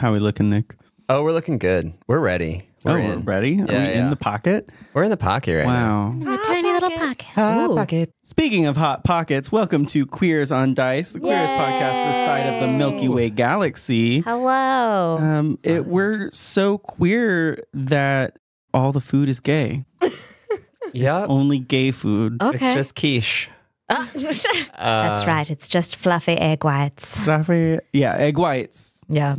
How we looking, Nick? Oh, we're looking good. We're ready. We're ready? Are we in the pocket? We're in the pocket right now. Wow. A tiny little pocket. Hot pocket. Speaking of hot pockets, welcome to Queers on Dice, the queerest podcast this side of the Milky Way galaxy. Hello. We're so queer that all the food is gay. Yep. Only gay food. Okay. It's just quiche. That's right. It's just fluffy egg whites. Yeah, egg whites. Yeah.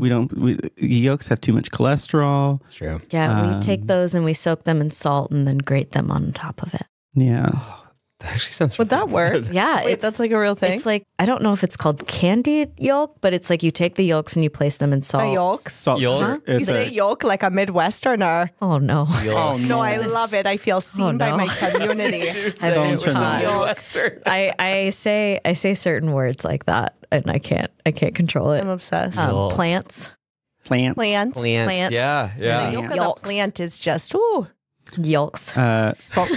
Yolks have too much cholesterol. It's true. Yeah, we take those and we soak them in salt and then grate them on top of it. Yeah. That actually sounds Would that work? Yeah. Wait, that's like a real thing? It's like, I don't know if it's called candied yolk, but it's like you take the yolks and you place them in salt. A yolk? Salt. Yolk? Huh? You say yolk like a Midwesterner. Oh, no. Oh, No, I love it. I feel seen by my community. Don't turn that Midwestern. I say certain words like that and I can't control it. I'm obsessed. Plants. Plant. Plants. Plants. Yeah, The yeah. yolk of Yolks. the plant is just, ooh. Yolks. Salt.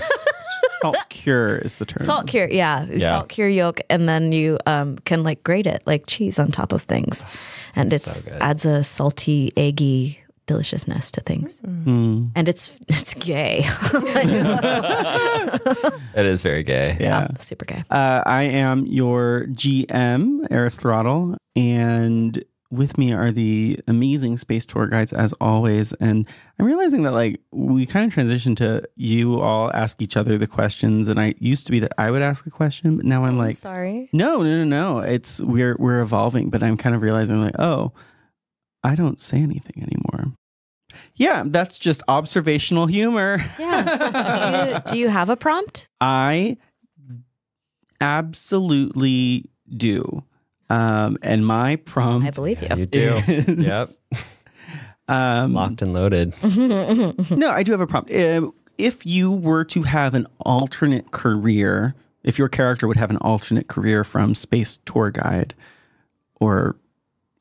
Salt cure is the term. Salt cure, yeah. Salt cure yolk, and then you can like grate it like cheese on top of things, and it so good. adds a salty, eggy deliciousness to things. And it's gay. It is very gay. Yeah. Super gay. I am your GM, Aristotle, and with me are the amazing space tour guides as always. And I'm realizing that like we kind of transitioned to you all ask each other the questions, and I used to be that I would ask a question, but now I'm like, Sorry. no. It's we're evolving, but I'm kind of realizing like, oh, I don't say anything anymore. Yeah, that's just observational humor. Yeah. Do you have a prompt? I absolutely do. And my prompt, I believe you. You do. is- Yep. Locked and loaded. No, I do have a prompt. If you were to have an alternate career, if your character would have an alternate career from space tour guide or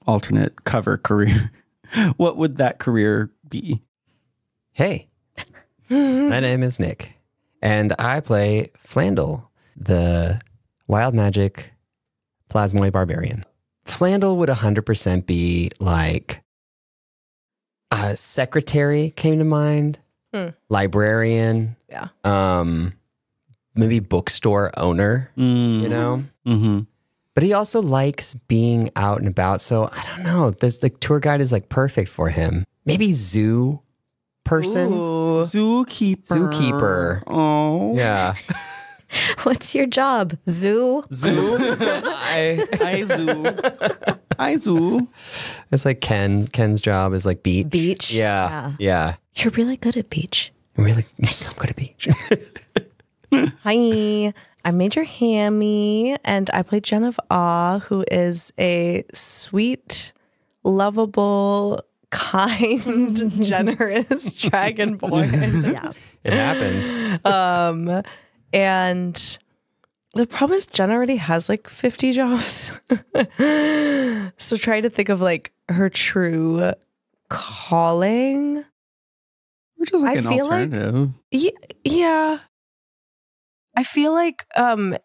alternate cover career, what would that career be? Hey, my name is Nick, and I play Flandel, the wild magic plasmoid barbarian. Flandel would 100% be like a secretary came to mind, librarian, maybe bookstore owner, you know? Mm-hmm. But he also likes being out and about. So I don't know. This the tour guide is like perfect for him. Maybe zoo person. Ooh. Zookeeper. Oh. Yeah. What's your job? Zoo? Zoo. Hi, zoo. Hi, zoo. It's like Ken's job is like beach. Beach? Yeah. Yeah. You're really good at beach. You're so good at beach. Hi, I'm Major Hammy, and I play Jen of Awe, who is a sweet, lovable, kind, generous dragonborn. Yeah. It happened. And the problem is Jen already has like 50 jobs. So try to think of like her true calling. Which is like I an feel like- alternative. Yeah. I feel like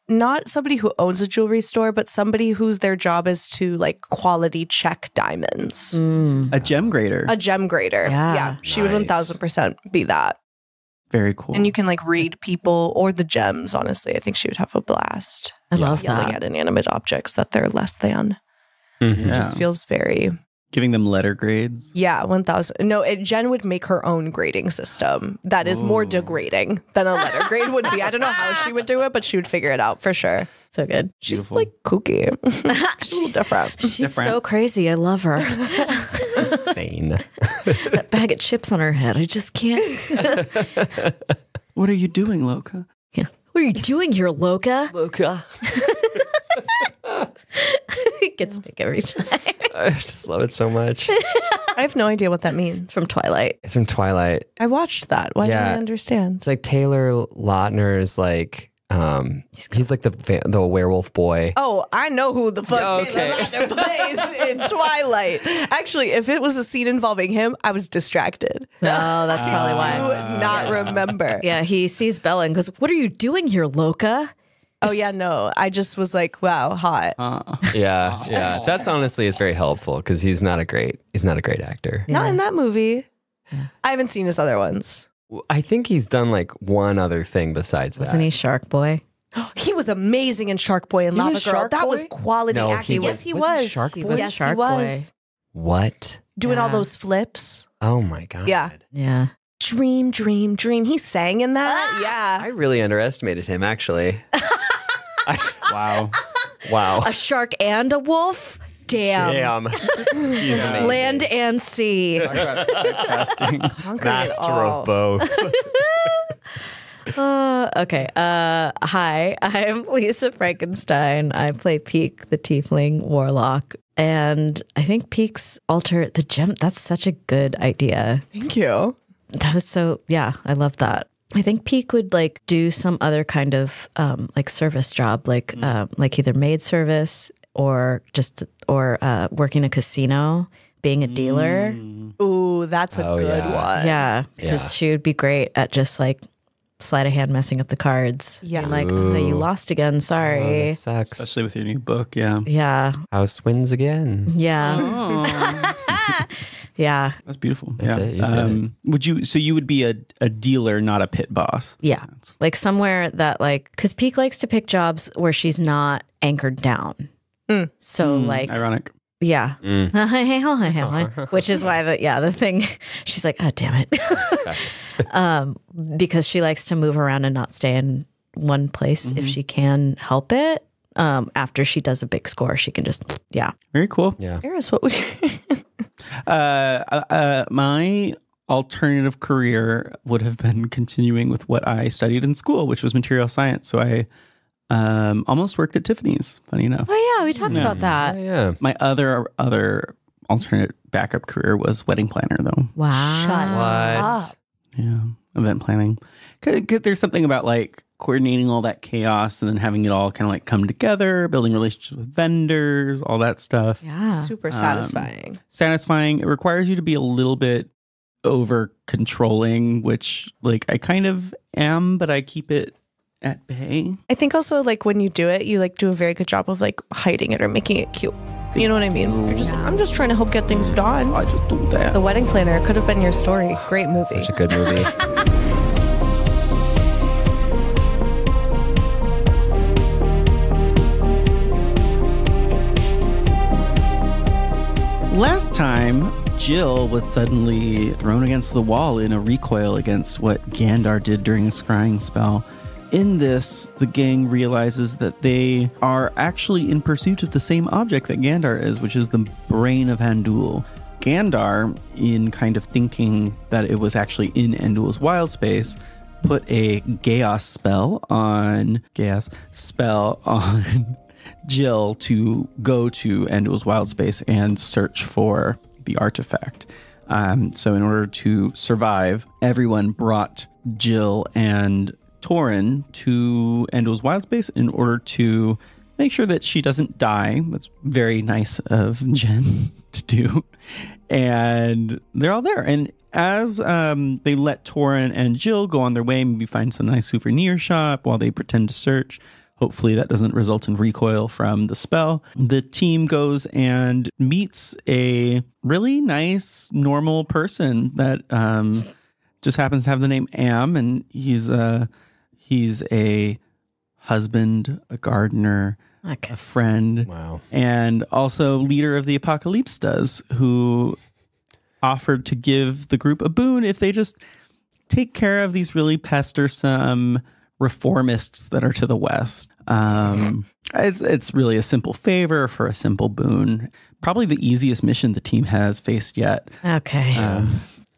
not somebody who owns a jewelry store, but somebody whose their job is to like quality check diamonds. A gem grader. A gem grader. Yeah. She would Nice. 1000% be that. Very cool. And you can like read people or the gems, honestly. I think she would have a blast. I love Yelling that. at inanimate objects that they're less than. Mhm. Yeah. Just feels very, Giving them letter grades. 1000. No, Jen would make her own grading system that is more degrading than a letter grade would be. I don't know how she would do it, but she would figure it out for sure. So good. She's Beautiful. like kooky. She's a little different. She's different. so crazy. I love her. Insane. That bag of chips on her head. I just can't. What are you doing, Loka? Yeah. What are you doing here, Loka? Loka. It gets Nick every time. I just love it so much. I have no idea what that means. It's from Twilight. It's from Twilight. I watched that. Why don't Yeah. I understand? It's like Taylor Lautner's like, he's like the werewolf boy. Oh, I know who the fuck Okay. Taylor Lautner plays in Twilight. Actually, if it was a scene involving him, I was distracted. No, that's probably I why. do not remember. Yeah, he sees Bella and goes, "What are you doing here, Loka?" Oh yeah, no. I just was like, wow, hot. Yeah. That's honestly is very helpful because he's not a great actor. Not in that movie. I haven't seen his other ones. I think he's done like one other thing besides that. Wasn't he Shark Boy? He was amazing in Shark Boy and Lava was Girl. Shark That Boy? was quality No, acting. was He he was. Shark He Boy? was Yes, Shark he was. Boy. What? Doing all Yeah. those flips. Oh my God. Yeah. Yeah. Dream, dream, dream. He sang in that. I Yeah. really underestimated him, actually. Wow. Wow. A shark and a wolf? Damn. He's amazing. Land and sea. Casting. Master of both. Okay. Hi, I'm Lisa Frankenstein. I play Pique, the tiefling warlock. And I think Pique's altar, the gem, that's such a good idea. Thank you. That was yeah, I love that. I think Pique would like do some other kind of like service job, like either maid service or working a casino, being a dealer. Ooh, that's a good yeah. one. Yeah, because she would be great at just like sleight of hand messing up the cards. Yeah. Being like, oh, you lost again. Oh, Sorry. that sucks. Especially with your new book, yeah. Yeah. House wins again. Yeah. Oh, Yeah. that's beautiful. That's yeah. it, you did it. Would you? So you would be a dealer, not a pit boss. Yeah. Like somewhere that like, because Pique likes to pick jobs where she's not anchored down. So like, Ironic. yeah. Which is why the thing, she's like, oh, damn it. Because she likes to move around and not stay in one place if she can help it. After she does a big score, she can just, Very cool. Yeah. Eris, what would you? My alternative career would have been continuing with what I studied in school, which was material science. So I almost worked at Tiffany's, funny enough. Oh yeah, we talked about that. Yeah. My other alternate backup career was wedding planner, though. Wow. What? Up. Yeah, event planning. 'Cause there's something about like coordinating all that chaos and then having it all kind of like come together, building relationships with vendors, all that stuff. Yeah. Super satisfying. Satisfying. It requires you to be a little bit over controlling, which like I kind of am, but I keep it at bay. I think also like when you do it, you like do a very good job of like hiding it or making it cute. You know what I mean? You're just like, I'm just trying to help get things done. I just do that. The Wedding Planner could have been your story. Great movie. Such a good movie. Last time, Jill was suddenly thrown against the wall in a recoil against what Gandar did during a scrying spell. In this, the gang realizes that they are actually in pursuit of the same object that Gandar is, which is the brain of Andul. Gandar, in kind of thinking that it was actually in Andul's wild space, put a Chaos spell on Jill to go to Andul's wild space and search for the artifact. So in order to survive, everyone brought Jill and Torin to Andul's wild space in order to make sure that she doesn't die. That's very nice of Jen to do. And they're all there. And as they let Torin and Jill go on their way, maybe find some nice souvenir shop while they pretend to search. Hopefully that doesn't result in recoil from the spell. The team goes and meets a really nice, normal person that just happens to have the name Am, and he's a husband, a gardener, a friend, Wow. and also leader of the Apocalypstas, who offered to give the group a boon if they just take care of these really pestersome reformists that are to the west. It's really a simple favor for a simple boon. Probably the easiest mission the team has faced yet. Okay.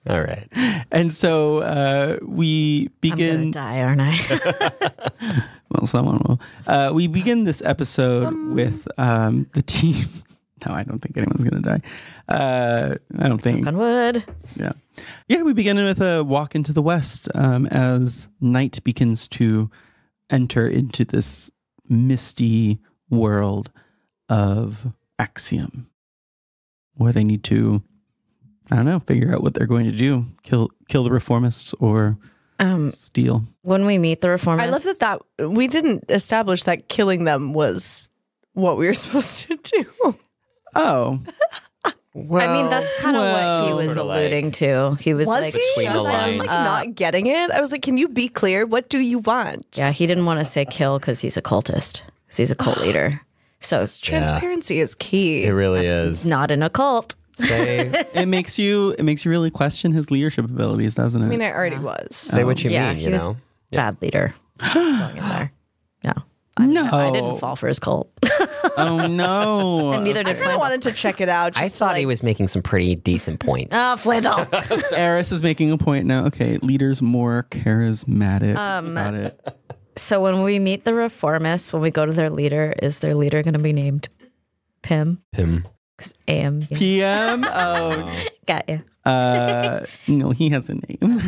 All right. And so we I'm gonna begin. die, aren't I? Well, someone will. We begin this episode with the team. No, I don't think anyone's going to die. I don't think. On wood. Yeah, we begin with a walk into the west as night begins to enter into this misty world of Axiom, where they need to, I don't know, figure out what they're going to do. Kill the reformists or steal. When we meet the reformists, I love that we didn't establish that killing them was what we were supposed to do. Oh. Well, I mean, that's kind of what he was Sorta alluding to. He was like, Between the I was lines. not getting it. I was like, can you be clear? What do you want? yeah, he didn't want to say kill because he's a cultist. 'Cause he's a cult leader. So Transparency is key. it really is. not in a cult. Say It makes you really question his leadership abilities, doesn't it? I mean, I already was. say what you Yeah, mean. he You was know. bad leader going in there. Yeah. no. I didn't fall for his cult. Oh no. And neither I did kind of Flandel. wanted to check it out. I just thought to, he was making some pretty decent points. Flandel. Eris is making a point now. Okay, leader's more charismatic about it. So when we meet the reformists, when we go to their leader, is their leader going to be named Pim? Him. 'Cause AM. PM? Oh. Got you. No, he has a name.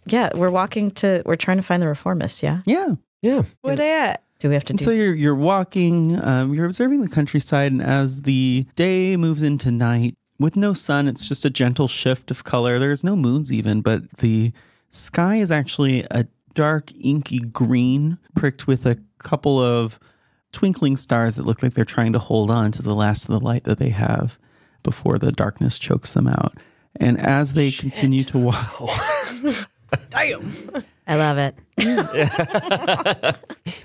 Yeah, we're trying to find the reformists, yeah? Yeah. Yeah. where they at? Do we have to do So you're walking, you're observing the countryside, and as the day moves into night, with no sun, it's just a gentle shift of color. There's no moons even, but the sky is actually a dark, inky green, pricked with a couple of twinkling stars that look like they're trying to hold on to the last of the light that they have before the darkness chokes them out. And as they continue to walk, Damn. I love it.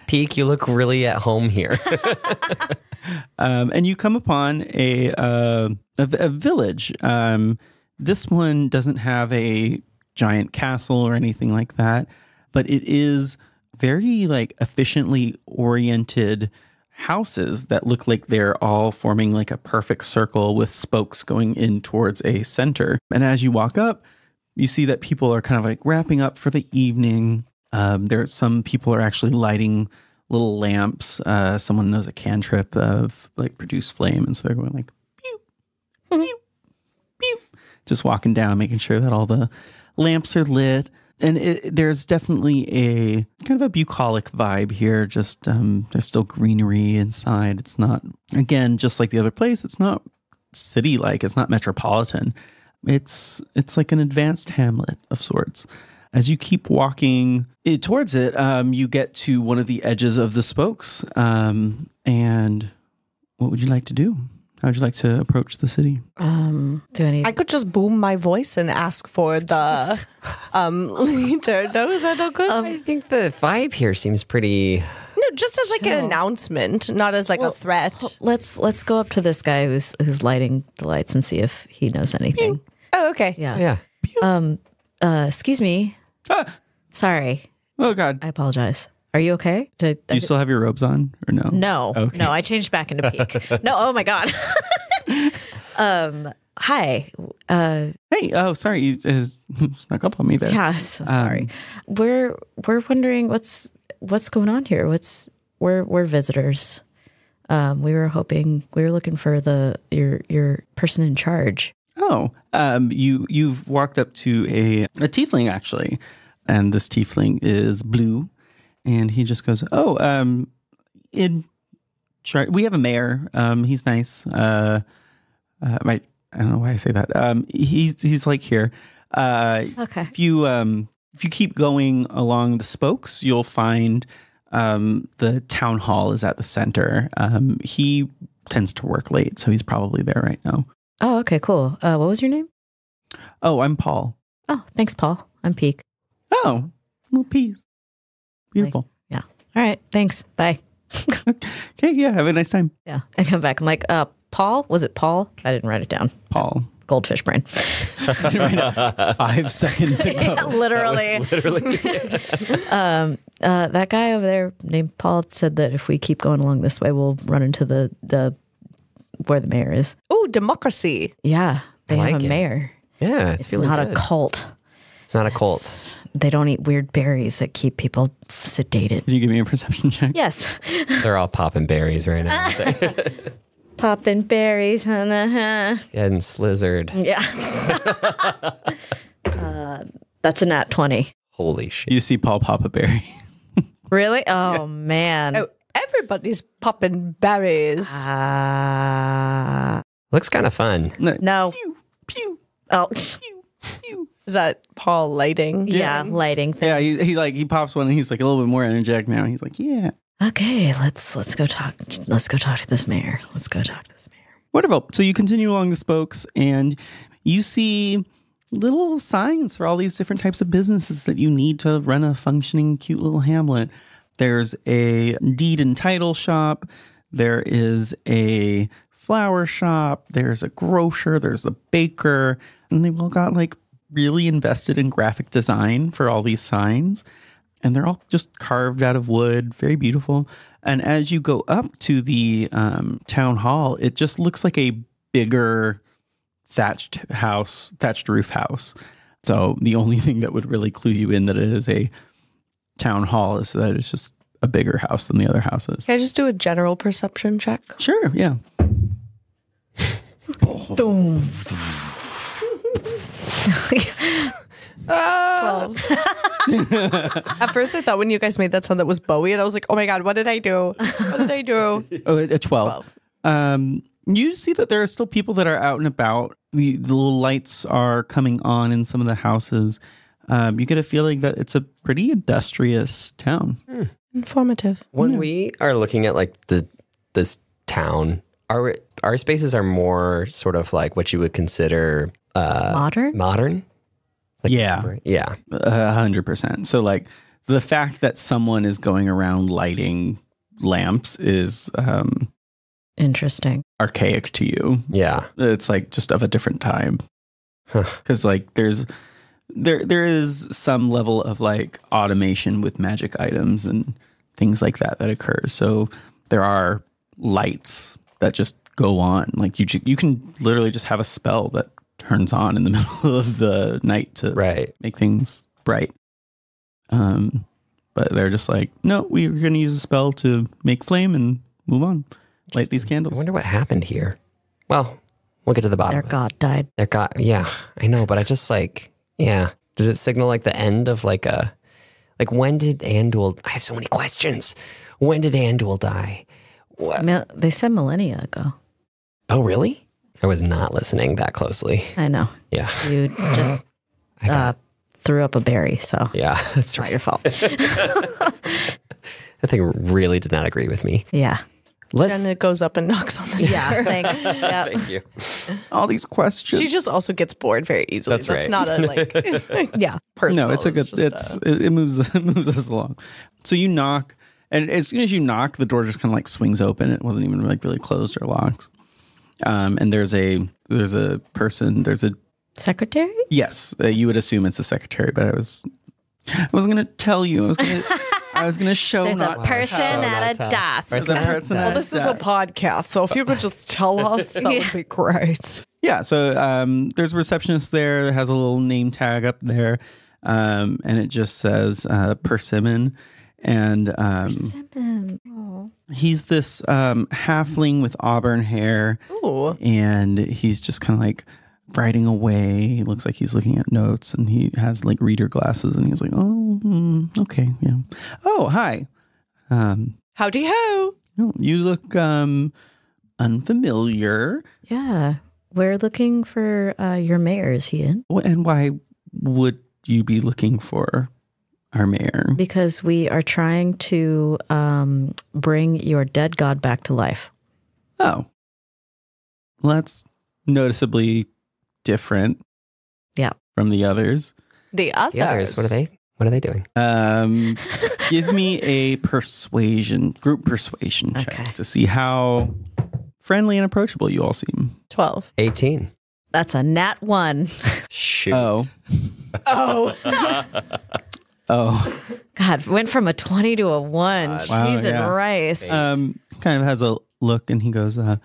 Pique, you look really at home here. and you come upon a village. This one doesn't have a giant castle or anything like that, but it is very like efficiently oriented houses that look like they're all forming like a perfect circle with spokes going in towards a center. And as you walk up, you see that people are kind of like wrapping up for the evening. Some people are actually lighting little lamps. Someone knows a cantrip of like produce flame, and so they're going like pew, pew, pew, just walking down, making sure that all the lamps are lit. And there's definitely a kind of a bucolic vibe here. Just there's still greenery inside. It's not, again, just like the other place, it's not city-like. It's not metropolitan. It's like an advanced hamlet of sorts. As you keep walking towards it, you get to one of the edges of the spokes. And what would you like to do? How would you like to approach the city? Do I need... I could just boom my voice and ask for the leader. No, is that no good? I think the vibe here seems pretty. No, just as like an announcement, not as like a threat. Let's go up to this guy who's lighting the lights and see if he knows anything. Oh, okay. Yeah. Yeah. Excuse me. Sorry. Oh, God. I apologize. Are you okay? Do you still have your robes on or no? No. Okay. No, I changed back into Pique. No, oh my God. Hi. Hey, oh, sorry, you just snuck up on me there. Yeah, so sorry. We're wondering what's going on here. We're visitors. We were looking for your person in charge. Oh, you've walked up to a tiefling actually, and this tiefling is blue, and he just goes, "Oh, we have a mayor. He's nice. Right." I don't know why I say that. He's like here. Okay. If you keep going along the spokes, you'll find the town hall is at the center. He tends to work late, so he's probably there right now. Oh, okay, cool. What was your name? Oh, I'm Paul. Oh, thanks, Paul. I'm Pique. Oh, little piece. Beautiful. Yeah. All right. Thanks. Bye. Okay, yeah, have a nice time. Yeah. I come back. I'm like, Paul? Was it Paul? I didn't write it down. Paul. Goldfish brain. 5 seconds ago. Yeah, literally. That guy over there named Paul said that if we keep going along this way, we'll run into the where the mayor is. Oh, democracy. Yeah. They I have like a it. mayor. Yeah, It's feeling not good. a cult. It's not a cult. They don't eat weird berries that keep people sedated. Can you give me a perception check? Yes. They're all popping berries right now. aren't they? Popping berries. Getting slizzard. Yeah. That's a nat 20. Holy shit. You see Paul pop a berry. Really? Oh, man. Oh, everybody's popping berries. Uh, Looks kind of fun. no. Pew, pew, Oh. pew, pew. Is that Paul lighting? Yeah, things? lighting things. Yeah, he pops one and he's like a little bit more energetic now. He's like, yeah. Okay, let's go talk. Let's go talk to this mayor. Wonderful. So you continue along the spokes and you see little signs for all these different types of businesses that you need to run a functioning, cute little hamlet. There's a deed and title shop. There is a flower shop. There's a grocer. There's a baker. And they've all got like really invested in graphic design for all these signs. And they're all just carved out of wood. Very beautiful. And as you go up to the town hall, it just looks like a bigger thatched roof house. So the only thing that would really clue you in that it is a town hall is that it's just a bigger house than the other houses. Can I just do a general perception check? Sure, yeah. Boom. 12. At first, I thought when you guys made that sound that was Bowie, and I was like, oh my God, what did I do? Oh, a 12. You see that there are still people that are out and about. The little lights are coming on in some of the houses. You get a feeling that it's a pretty industrious town. Informative. When we are looking at like this town, our spaces are more sort of like what you would consider modern. Like, yeah. Yeah. 100%. So like the fact that someone is going around lighting lamps is Interesting. archaic to you. Yeah. It's like just of a different time. Because like there is some level of like automation with magic items and things like that occurs. So there are lights that just go on. Like you can literally just have a spell that turns on in the middle of the night to make things bright. But they're just like, no, we're going to use a spell to make flame and move on. Light these candles. I wonder what happened here. Well, we'll get to the bottom. Their god died. Yeah, I know, but I just like, yeah. Did it signal like the end of like when did Andul? I have so many questions. When did Andul die? What? They said millennia ago. Oh, really? I was not listening that closely. I know. Yeah. You just threw up a berry, so. Yeah, that's Not right. your fault. That thing really did not agree with me. Yeah. And it goes up and knocks on the door. Yeah, thanks. Yep. Thank you. All these questions. She just also gets bored very easily. That's right. Not a like Yeah. personal. No, it's a good. It moves us along. So you knock, and as soon as you knock, the door just kind of like swings open. It wasn't even like really closed or locked. And there's a person. There's a Secretary? yes. You would assume it's a secretary, but I wasn't going to tell you. I was going to show. There's a not person tell. at a desk. There's a person at Well, a this is a desk. podcast, so if you could just tell us, that would be great. Yeah, so there's a receptionist there that has a little name tag up there, and it just says Persimmon. And he's this halfling with auburn hair. Ooh. And he's just kind of like writing away. He looks like he's looking at notes, and he has like reader glasses, and he's like, oh, okay, yeah. Oh, hi. Howdy ho. Oh, you look unfamiliar. Yeah. We're looking for your mayor. Is he in? And why would you be looking for our mayor? Because we are trying to bring your dead god back to life. Oh. Well, that's noticeably different. Yeah. From the others. The others. The others, what are they doing? Give me a group persuasion check to see how friendly and approachable you all seem. 12. 18. That's a nat 1. Shoot. Oh. Oh. God, went from a 20 to a 1. Wow, Cheese and yeah. rice. Kind of has a look, and he goes, you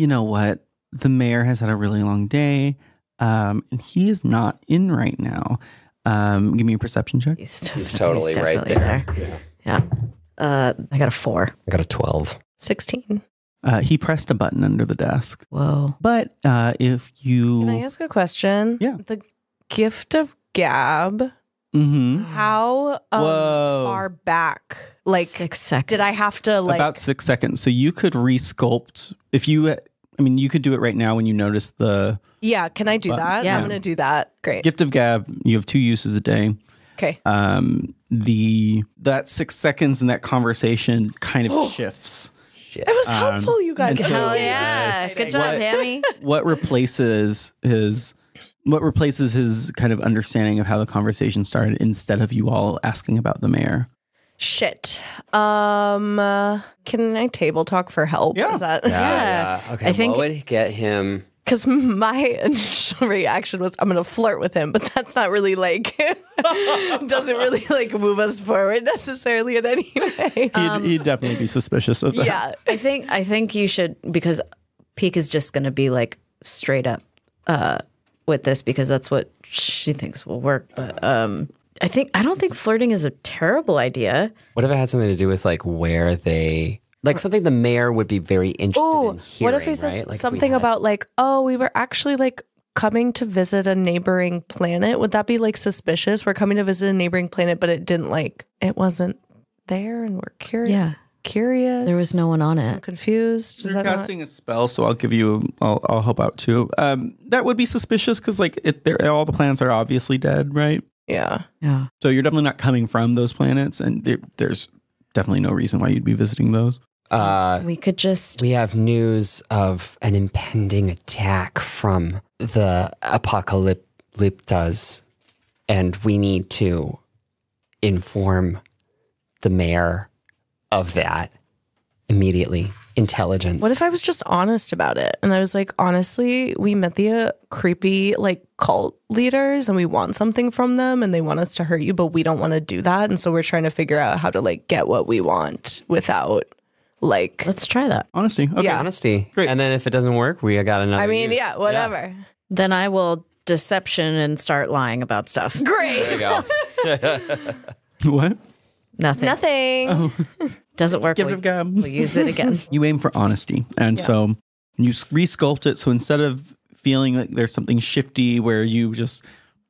know what? The mayor has had a really long day, and he is not in right now. Give me a perception check. He's totally right definitely there. Yeah. I got a 4. I got a 12. 16. He pressed a button under the desk. Whoa. But if you... Can I ask a question? Yeah. The gift of gab, Mm-hmm. how Whoa. far back? Like, 6 seconds. did I have to like... About 6 seconds. So you could resculpt, if you I mean, you could do it right now when you notice the Yeah, can I do that? Yeah. I'm going to do that. Great. gift of gab. You have 2 uses a day. Okay. That 6 seconds in that conversation kind of shifts. It was helpful, you guys. and so- Hell yeah. Good job, What- Hammy. What replaces his kind of understanding of how the conversation started instead of you all asking about the mayor? Shit. Can I table talk for help? Yeah. Is that Yeah. Okay. I think- what would get him? because my initial reaction was I'm gonna flirt with him, but that's not really like doesn't really like move us forward necessarily in any way. He'd definitely be suspicious of that. Yeah. I think you should, because Pique is just going to be like straight up with this because that's what she thinks will work. But I don't think flirting is a terrible idea. What if it had something to do with like where they, like something the mayor would be very interested in hearing? What if he said right? Like if we something had- about like, oh, we were actually like coming to visit a neighboring planet? Would that be like suspicious? We're coming to visit a neighboring planet, but it wasn't there, and we're curious. Yeah. Curious. There was no one on I'm it. confused. Is You're that not? casting a spell, so I'll help out too. That would be suspicious because like all the planets are obviously dead, right? Yeah. Yeah. So you're definitely not coming from those planets, and there's definitely no reason why you'd be visiting those. We could just. we have news of an impending attack from the apocalyptas, and we need to inform the mayor of that immediately. Intelligence. What if I was just honest about it? And I was like, honestly, we met the creepy like cult leaders and we want something from them and they want us to hurt you, but we don't want to do that. And so we're trying to figure out how to like get what we want without like, Let's try that. Honesty. Okay. Yeah. honesty? Great. And then if it doesn't work, we got another. I mean, use. yeah, whatever. Then I will deception and start lying about stuff. Great. There you go. What? Nothing. Nothing. Doesn't work. Gift of gab. We'll use it again. You aim for honesty, and so you resculpt it. So instead of feeling like there's something shifty where you just,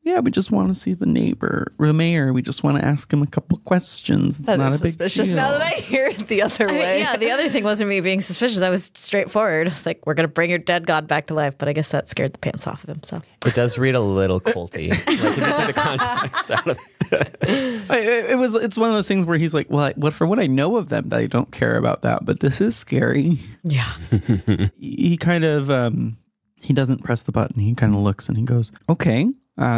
we just want to see the neighbor or the mayor. We just want to ask him a couple questions. It's That not is a big suspicious deal. now that I hear it the other I mean, way. yeah, the other thing wasn't me being suspicious. I was straightforward. It's like, we're going to bring your dead god back to life. But I guess that scared the pants off of him. So It does read a little culty. Like if you take the context out of it. It's one of those things where he's like, well, for what I know of them, I don't care about that, but this is scary. yeah. He kind of, he doesn't press the button. He kind of looks and he goes, okay.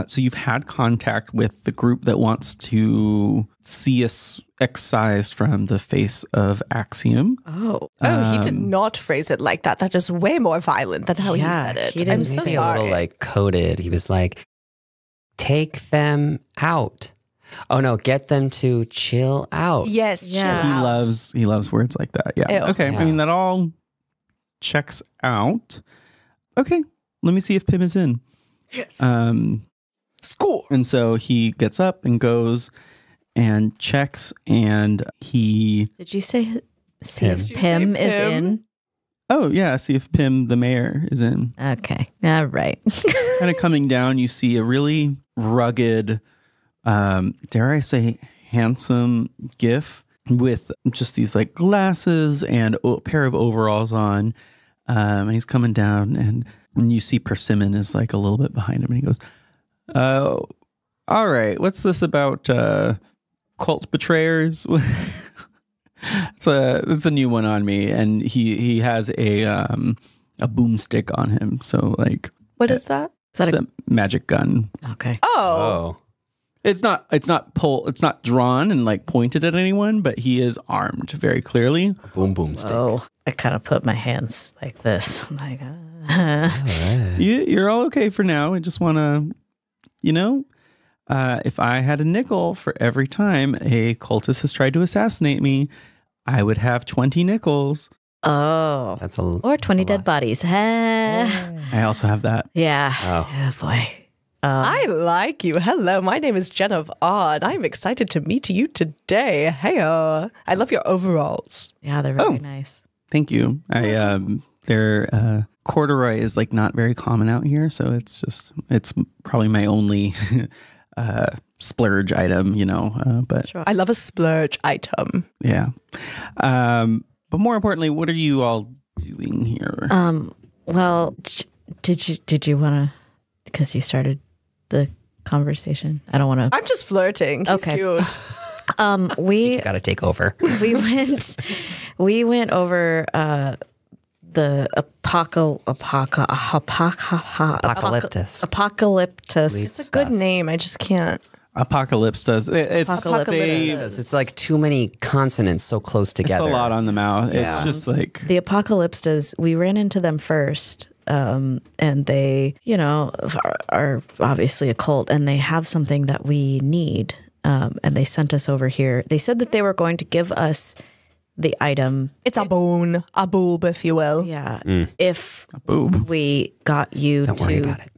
So you've had contact with the group that wants to see us excised from the face of Axiom. Oh. Oh, he did not phrase it like that. That is way more violent than how he Yeah, said it. he didn't I'm make so it A sorry. little like coded. He was like, take them out. Oh no, get them to chill out. Yes, Yeah. chill out. He loves words like that. Yeah. Ew. Okay. Yeah. I mean, that all checks out. Okay. Let me see if Pim is in. Yes. Score. And so he gets up and goes and checks, and he, Did you say see Pim. if Did you say Pim is Pim? in? oh yeah, see if Pim the mayor is in. Okay. All right. Kind of coming down, you see a really rugged, dare I say, handsome giff with just these like glasses and a pair of overalls on. And he's coming down, and you see Persimmon is like a little bit behind him, and he goes, "Oh, all right. What's this about cult betrayers?" It's a new one on me, and he has a boomstick on him. So like, What is that? Is that it's a magic gun. okay. Oh. Oh. It's not drawn and like pointed at anyone, but he is armed very clearly. Boom boom stick. Oh, I kind of put my hands like this. I'm like, Alright. You're all okay for now. I just want to, if I had a nickel for every time a cultist has tried to assassinate me, I would have 20 nickels. oh, That's a or 20 that's a dead lot. bodies. I also have that. Yeah. Oh. Oh boy. I like you. Hello, my name is Jen of Odd. I'm excited to meet you today. Hey, I love your overalls. Yeah, they're very nice. Thank you. Their corduroy is like not very common out here, so it's probably my only splurge item, but Sure. I love a splurge item. yeah. But more importantly, what are you all doing here? Well, did you want to, because you started the conversation? I don't want to. I'm just flirting. He's Okay. cute. You got to take over. we went over the Apocalyptus. apocalyptus. It's a good name. I just can't. Apocalypse does. It's Apocalyptus. It's like too many consonants so close It's together. a lot on the mouth. Yeah. It's just like The apocalypses, we ran into them first, and they, are obviously a cult, and they have something that we need, and they sent us over here. They said that they were going to give us the item. It's a bone, a boob, if you will. Yeah, if boob. we got you Don't worry about to it.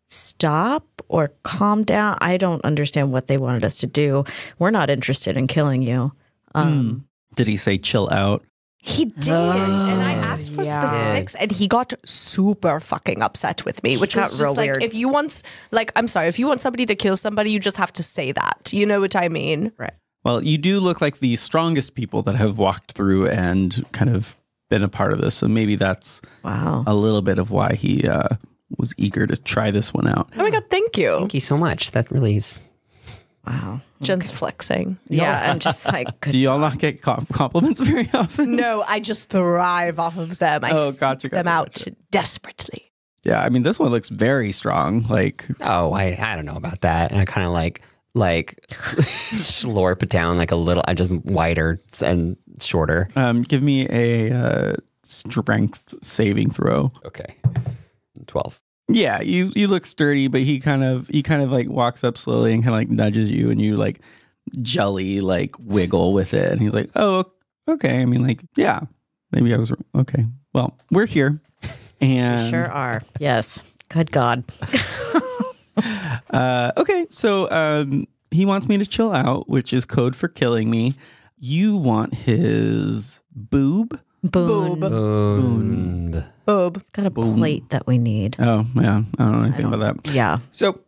stop or calm down. I don't understand what they wanted us to do. We're not interested in killing you. Did he say chill out? He did. And I asked for yeah. specifics and he got super fucking upset with me, which got was just real like, weird. if you want, I'm sorry, if you want somebody to kill somebody, you just have to say that. You know what I mean? Right. Well, you do look like the strongest people that have walked through and kind of been a part of this. So maybe that's Wow. a little bit of why he was eager to try this one out. Oh my God, thank you. Thank you so much. That really is. Wow. Jen's flexing. Yeah, I'm just like, Do y'all not get compliments very often? No, I just thrive off of them. I gotcha, seek them gotcha, out gotcha. desperately. Yeah, I mean, this one looks very strong. Like, Oh, I don't know about that. And I kind of like slurp it down like a little. I just wider and shorter. give me a strength saving throw. Okay. 12. Yeah, you look sturdy, but he kind of like walks up slowly and kind of like nudges you, and you like jelly like wiggle with it, and he's like, "Oh, okay." I mean, like, yeah, maybe I was okay. Well, we're here, and sure are. Yes. Good God. okay, so he wants me to chill out, which is code for killing me. You want his boob? Boom. Boom. Boob. It's got a plate that we need. Oh, yeah, I don't know anything about that. Yeah. So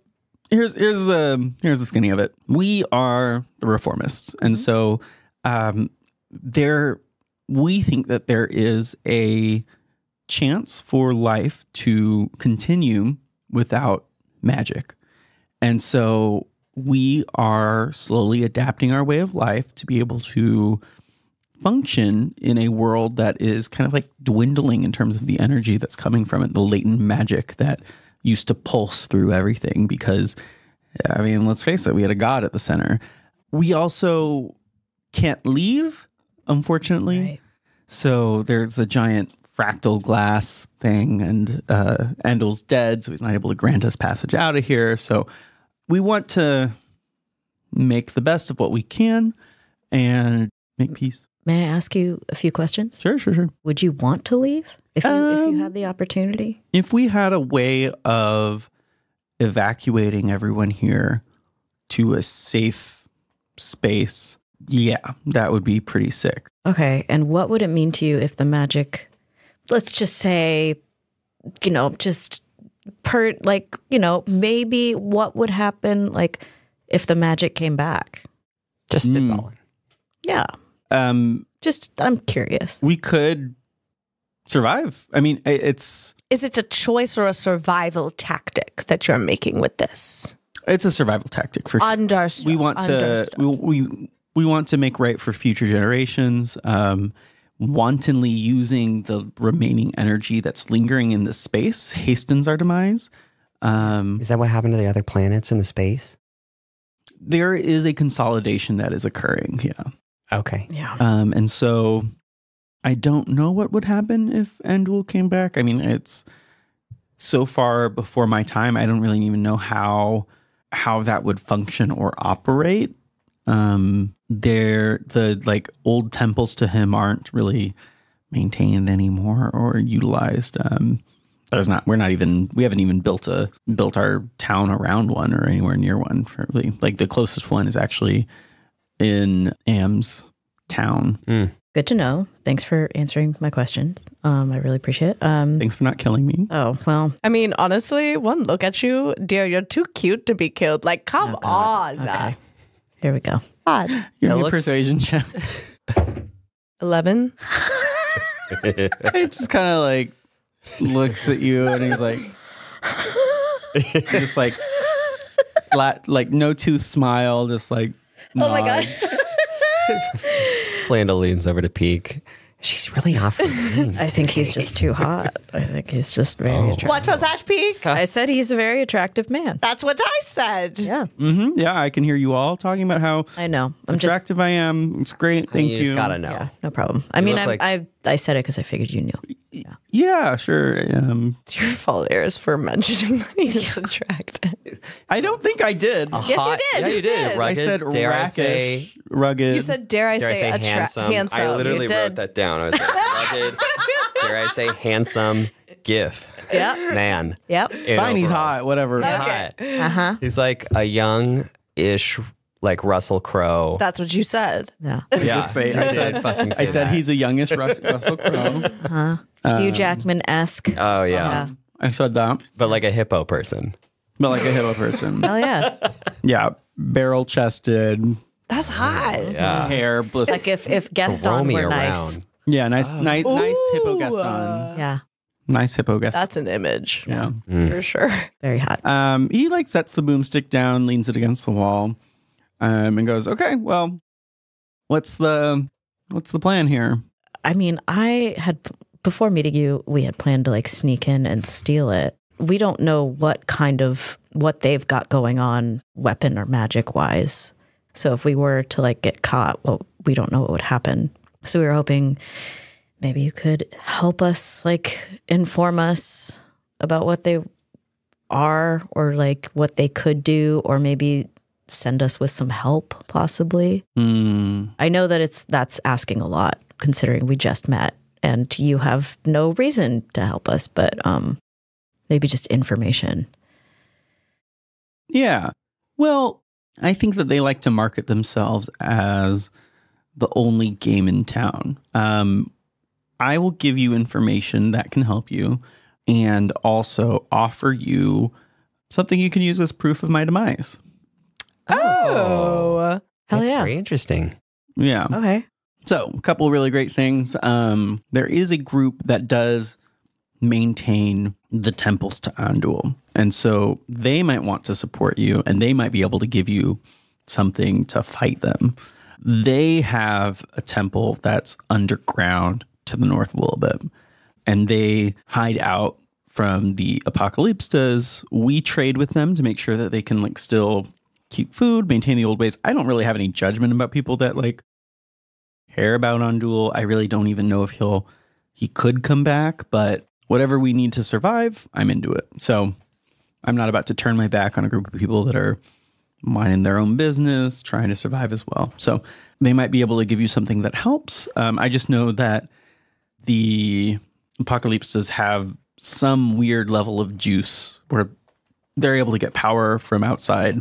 here's the skinny of it. We are the reformists, and so we think that there is a chance for life to continue without magic, and so we are slowly adapting our way of life to be able to function in a world that is kind of like dwindling in terms of the energy that's coming from it, the latent magic that used to pulse through everything. Because, I mean, let's face it, we had a god at the center. We also can't leave, unfortunately. Right. So there's a giant fractal glass thing, and Endel's dead, so he's not able to grant us passage out of here. So we want to make the best of what we can and make peace. May I ask you a few questions? Sure. Would you want to leave if you had the opportunity? If we had a way of evacuating everyone here to a safe space, yeah, that would be pretty sick. Okay. And what would it mean to you if the magic, let's just say, maybe what would happen like if the magic came back? Just spitballing. Yeah. I'm curious. We could survive. I mean, Is it a choice or a survival tactic that you're making with this? it's a survival tactic for sure. Understood. We want to we want to make right for future generations. Wantonly using the remaining energy that's lingering in this space hastens our demise. Is that what happened to the other planets in the space? There is a consolidation that is occurring. Yeah. Okay. Yeah. And so I don't know what would happen if Endul came back. I mean, it's so far before my time. I don't really even know how that would function or operate. The old temples to him aren't really maintained anymore or utilized. We haven't even built our town around one or anywhere near one. Really. Like the closest one is actually in Am's town. Good to know. Thanks for answering my questions. I really appreciate it. Thanks for not killing me. Oh, well. I mean, honestly, one look at you, dear, you're too cute to be killed. Like, come on. Okay. Here we go. God. Your looks- persuasion check. 11. It's just kind of like, looks at you and he's like, just like, flat, like no tooth smile, just like, Oh my God. nods. Flandel leans over to Pique. She's really awful. I think he's just too hot. I think he's just very attractive. What was that, Pique? I said he's a very attractive man. That's what I said. Yeah, Yeah, I can hear you all talking about how I know. I'm just attractive I am. It's great. Thank you. You just gotta know. yeah, no problem. I mean, look I said it because I figured you knew. Yeah, sure. It's your fault, Eris, for mentioning that he's attractive. I don't think I did. Yes, you did. Yeah, you did. I Rugged. said Dare I rakish, say? rugged. You said, dare I say handsome? handsome. I literally You wrote did. that down. I was like, rugged. Dare I say handsome? Giff. Yep. Man. Yep. in fine. He's overalls. hot. Whatever. He's Okay. hot. He's like a young-ish, like Russell Crowe. That's what you said. Yeah. Yeah, say, I said. fucking say I said that. he's the youngest Russell Crowe. Hugh Jackman-esque. Oh yeah, I said that, but like a hippo person. but like a hippo person. Hell yeah. Yeah, barrel chested, That's hot. Yeah. hair, Like if Gaston Roll me were nice. around. Yeah, nice hippo Ooh. Gaston. Yeah. Nice hippo Gaston. That's an image. Yeah. For sure. Very hot. He like sets the boomstick down, leans it against the wall, and goes, "Okay, well, what's the plan here?" I mean, I had before meeting you, we had planned to like sneak in and steal it. We don't know what they've got going on, weapon or magic wise. So if we were to like get caught, well, we don't know what would happen. So we were hoping maybe you could help us, like inform us about what they are or like what they could do, or maybe send us with some help possibly. I know that that's asking a lot considering we just met and you have no reason to help us, but maybe just information. Yeah. Well, I think that they like to market themselves as the only game in town. I will give you information that can help you and also offer you something you can use as proof of my demise. Oh. Hell That's yeah. very interesting. Yeah. Okay. So, a couple of really great things. There is a group that does maintain the temples to Andul. And so they might want to support you and they might be able to give you something to fight them. They have a temple that's underground to the north a little bit. And they hide out from the apocalypstas. We trade with them to make sure that they can like still keep food, maintain the old ways. I don't really have any judgment about people that like care about Andul. I really don't even know if he could come back, but whatever we need to survive, I'm into it. So I'm not about to turn my back on a group of people that are minding their own business, trying to survive as well. So they might be able to give you something that helps. I just know that the apocalypses have some weird level of juice where they're able to get power from outside.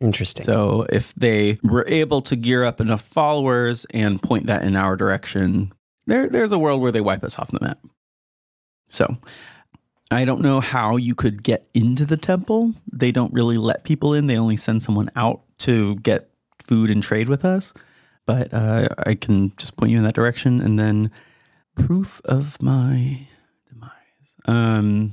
Interesting. So if they were able to gear up enough followers and point that in our direction, there's a world where they wipe us off the map. So I don't know how you could get into the temple. They don't really let people in. They only send someone out to get food and trade with us. But I can just point you in that direction. And then proof of my demise.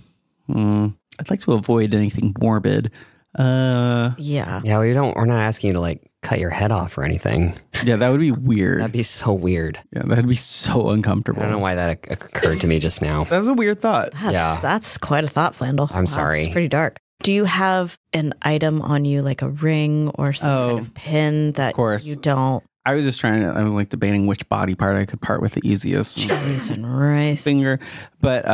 I'd like to avoid anything morbid. Yeah. Yeah, we're not asking you to like cut your head off or anything. Yeah, that would be weird. That'd be so weird. Yeah, that'd be so uncomfortable. I don't know why that occurred to me just now. That's a weird thought. That's quite a thought, Flandel. I'm sorry. It's pretty dark. Do you have an item on you, like a ring or some kind of pin that course. you don't? I was like debating which body part I could part with the easiest. Jesus and rice. Finger. But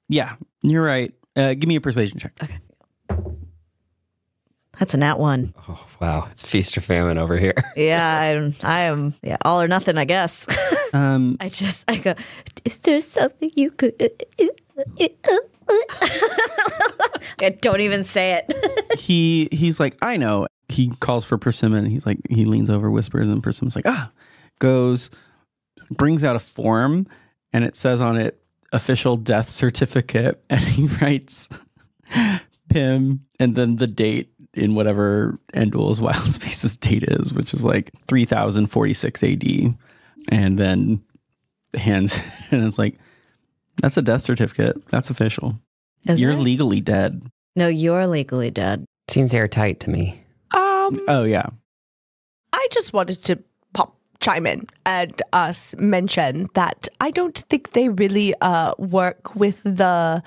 yeah, you're right. Give me a persuasion check. Okay. That's a nat 1. Oh, wow. It's feast or famine over here. Yeah, I am. Yeah, all or nothing, I guess. I go, is there something you could? I don't even say it. He's like, I know. He calls for Persimmon. He's like, he leans over, whispers, and Persimmon's like, goes, brings out a form, and it says on it, official death certificate, and he writes Pim and then the date in whatever Endul's Wild Spaces date is, which is like 3046 AD, and then hands and it's like, That's a death certificate. That's official. Is You're it? legally dead. No, you're legally dead. Seems airtight to me. Oh, yeah. I just wanted to chime in and mention that I don't think they really work with the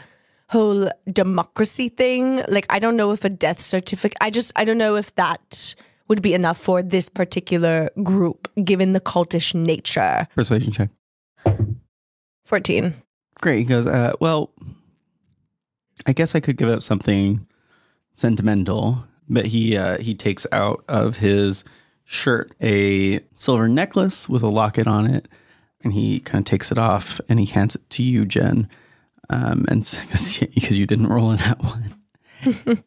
whole democracy thing. Like, I don't know if a death certificate, I don't know if that would be enough for this particular group, given the cultish nature. Persuasion check. 14. Great. He goes, well, I guess I could give up something sentimental, but he takes out of his shirt a silver necklace with a locket on it, and he kind of takes it off and he hands it to you, Jen, and because you didn't roll in that one.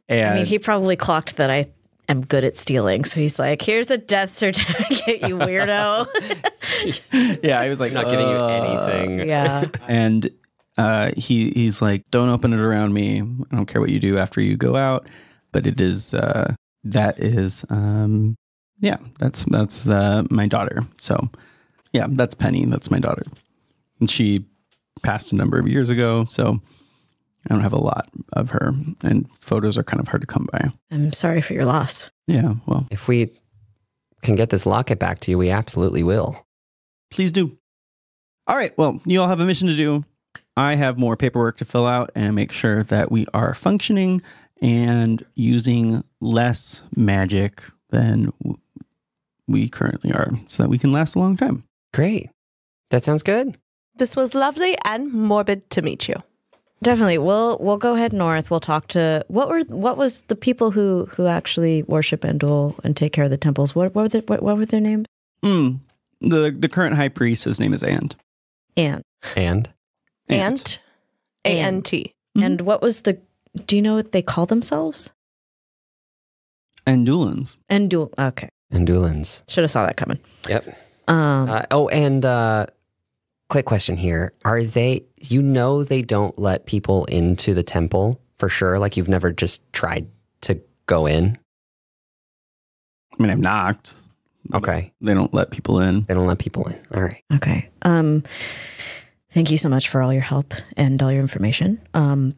And I mean, he probably clocked that I am good at stealing, so he's like, "Here's a death certificate, you weirdo." yeah, I was like, Not getting you anything. Yeah. And he's like, don't open it around me. I don't care what you do after you go out. But it is, that's my daughter. So yeah, that's Penny. That's my daughter. And she passed a number of years ago. So I don't have a lot of her, and photos are kind of hard to come by. I'm sorry for your loss. Yeah, well, If we can get this locket back to you, we absolutely will. please do. All right. Well, you all have a mission to do. I have more paperwork to fill out and make sure that we are functioning and using less magic than we currently are, so that we can last a long time. Great. That sounds good. This was lovely and morbid to meet you. Definitely. We'll go head north. We'll talk to what was the people who actually worship Endul and take care of the temples. What were their names? The current high priest, his name is Ant. And And Ant. A-N-T. and what was the? Do you know what they call themselves? Endulans. Endul. Okay, Endulans. should have saw that coming. Yep. Quick question here. Are they, they don't let people into the temple for sure? Like, you've never just tried to go in? I mean, I've knocked. Okay. They don't let people in. They don't let people in. All right. Okay. Thank you so much for all your help and all your information. We're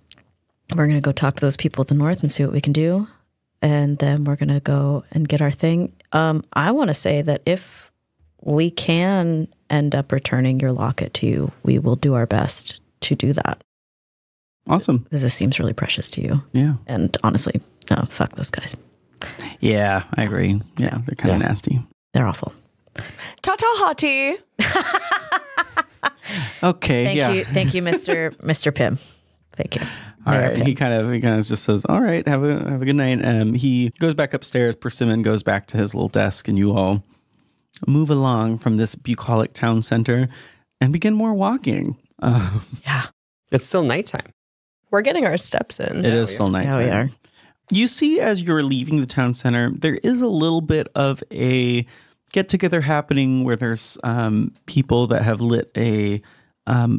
going to go talk to those people at the north and see what we can do. And then we're going to go and get our thing. I want to say that if we can end up returning your locket to you, we will do our best to do that. Awesome. Because this seems really precious to you. Yeah. And honestly, no, fuck those guys. Yeah, I agree. Yeah, they're kind of nasty. They're awful. Ta-ta, hottie. Okay. Thank you, Mr. Pym. Thank you. All Mayor right. Pym. He kind of just says, "All right, have a good night." He goes back upstairs. Persimmon goes back to his little desk, and you all move along from this bucolic town center and begin more walking. Yeah. It's still nighttime. We're getting our steps in. It is still nighttime. Yeah, we are. You see, as you're leaving the town center, there is a little bit of a get-together happening where there's people that have lit a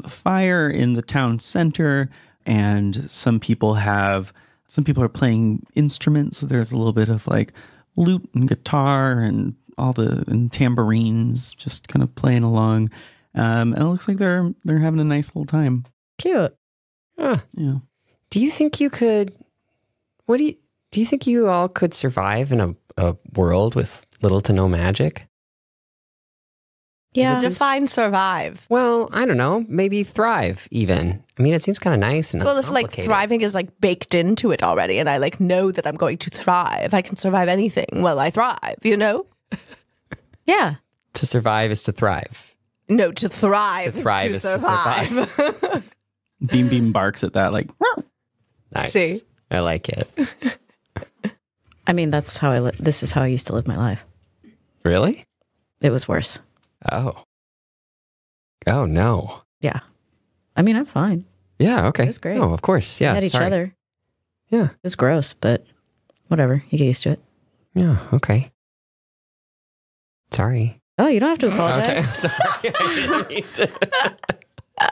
fire in the town center, and some people are playing instruments. So there's a little bit of like lute and guitar and and tambourines just kind of playing along, and it looks like they're having a nice little time. Cute. Huh. Yeah. Do you think you could, do you think you all could survive in a world with little to no magic? Yeah. Define survive. Well, I don't know. Maybe thrive even. I mean, it seems kind of nice and Well, if like uncomplicated. thriving is like baked into it already, and I like know that I'm going to thrive, I can survive anything. Well, I thrive, Yeah. To survive is to thrive. No, to thrive. To thrive is is to to survive. Beam barks at that like, "Meow." Nice. See? I like it. I mean, that's how this is how I used to live my life. Really? It was worse. Oh. Oh, no. Yeah. I mean, I'm fine. Yeah, okay. It was great. Oh, of course. Yeah, We had each sorry. other. Yeah. It was gross, but whatever. You get used to it. Yeah, okay. Sorry. Oh, you don't have to Okay, apologize. sorry. I didn't mean to.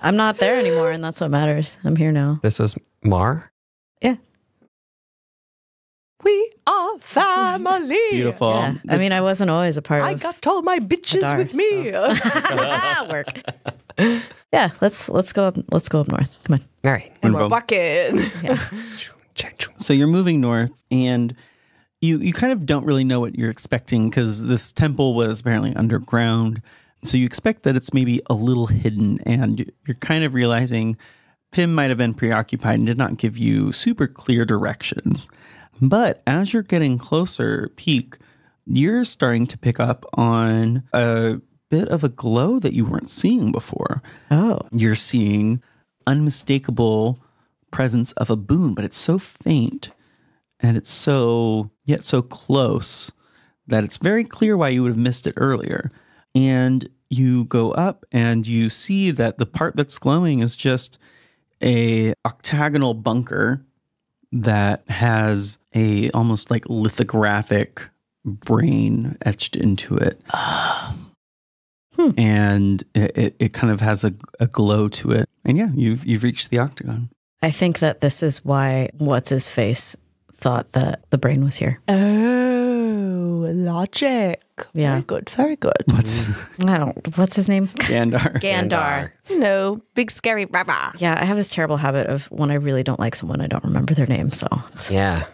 I'm not there anymore, and that's what matters. I'm here now. This was Mar? Yeah. We are family. Beautiful. Yeah. I mean, I wasn't always a part I of got all my bitches Adar, with me. work. Yeah, let's go up north. Come on. All right. And we're walking. Yeah. So you're moving north, and you kind of don't really know what you're expecting because this temple was apparently underground. So you expect that it's maybe a little hidden, and you're kind of realizing Pim might have been preoccupied and did not give you super clear directions. But as you're getting closer, Pique, you're starting to pick up on a bit of a glow that you weren't seeing before. Oh. You're seeing unmistakable presence of a boon, but it's so faint and it's so close that it's very clear why you would have missed it earlier. And you go up and you see that the part that's glowing is just a octagonal bunker that has a almost like lithographic brain etched into it. And it kind of has a glow to it. And yeah, you've reached the octagon. I think that this is why What's-His-Face thought that the brain was here. Oh, logic. Yeah. Very good. Very good. What's his name? Gandar. Gandar. You know, big scary rah. Yeah, I have this terrible habit of when I really don't like someone, I don't remember their name. So it's, Yeah.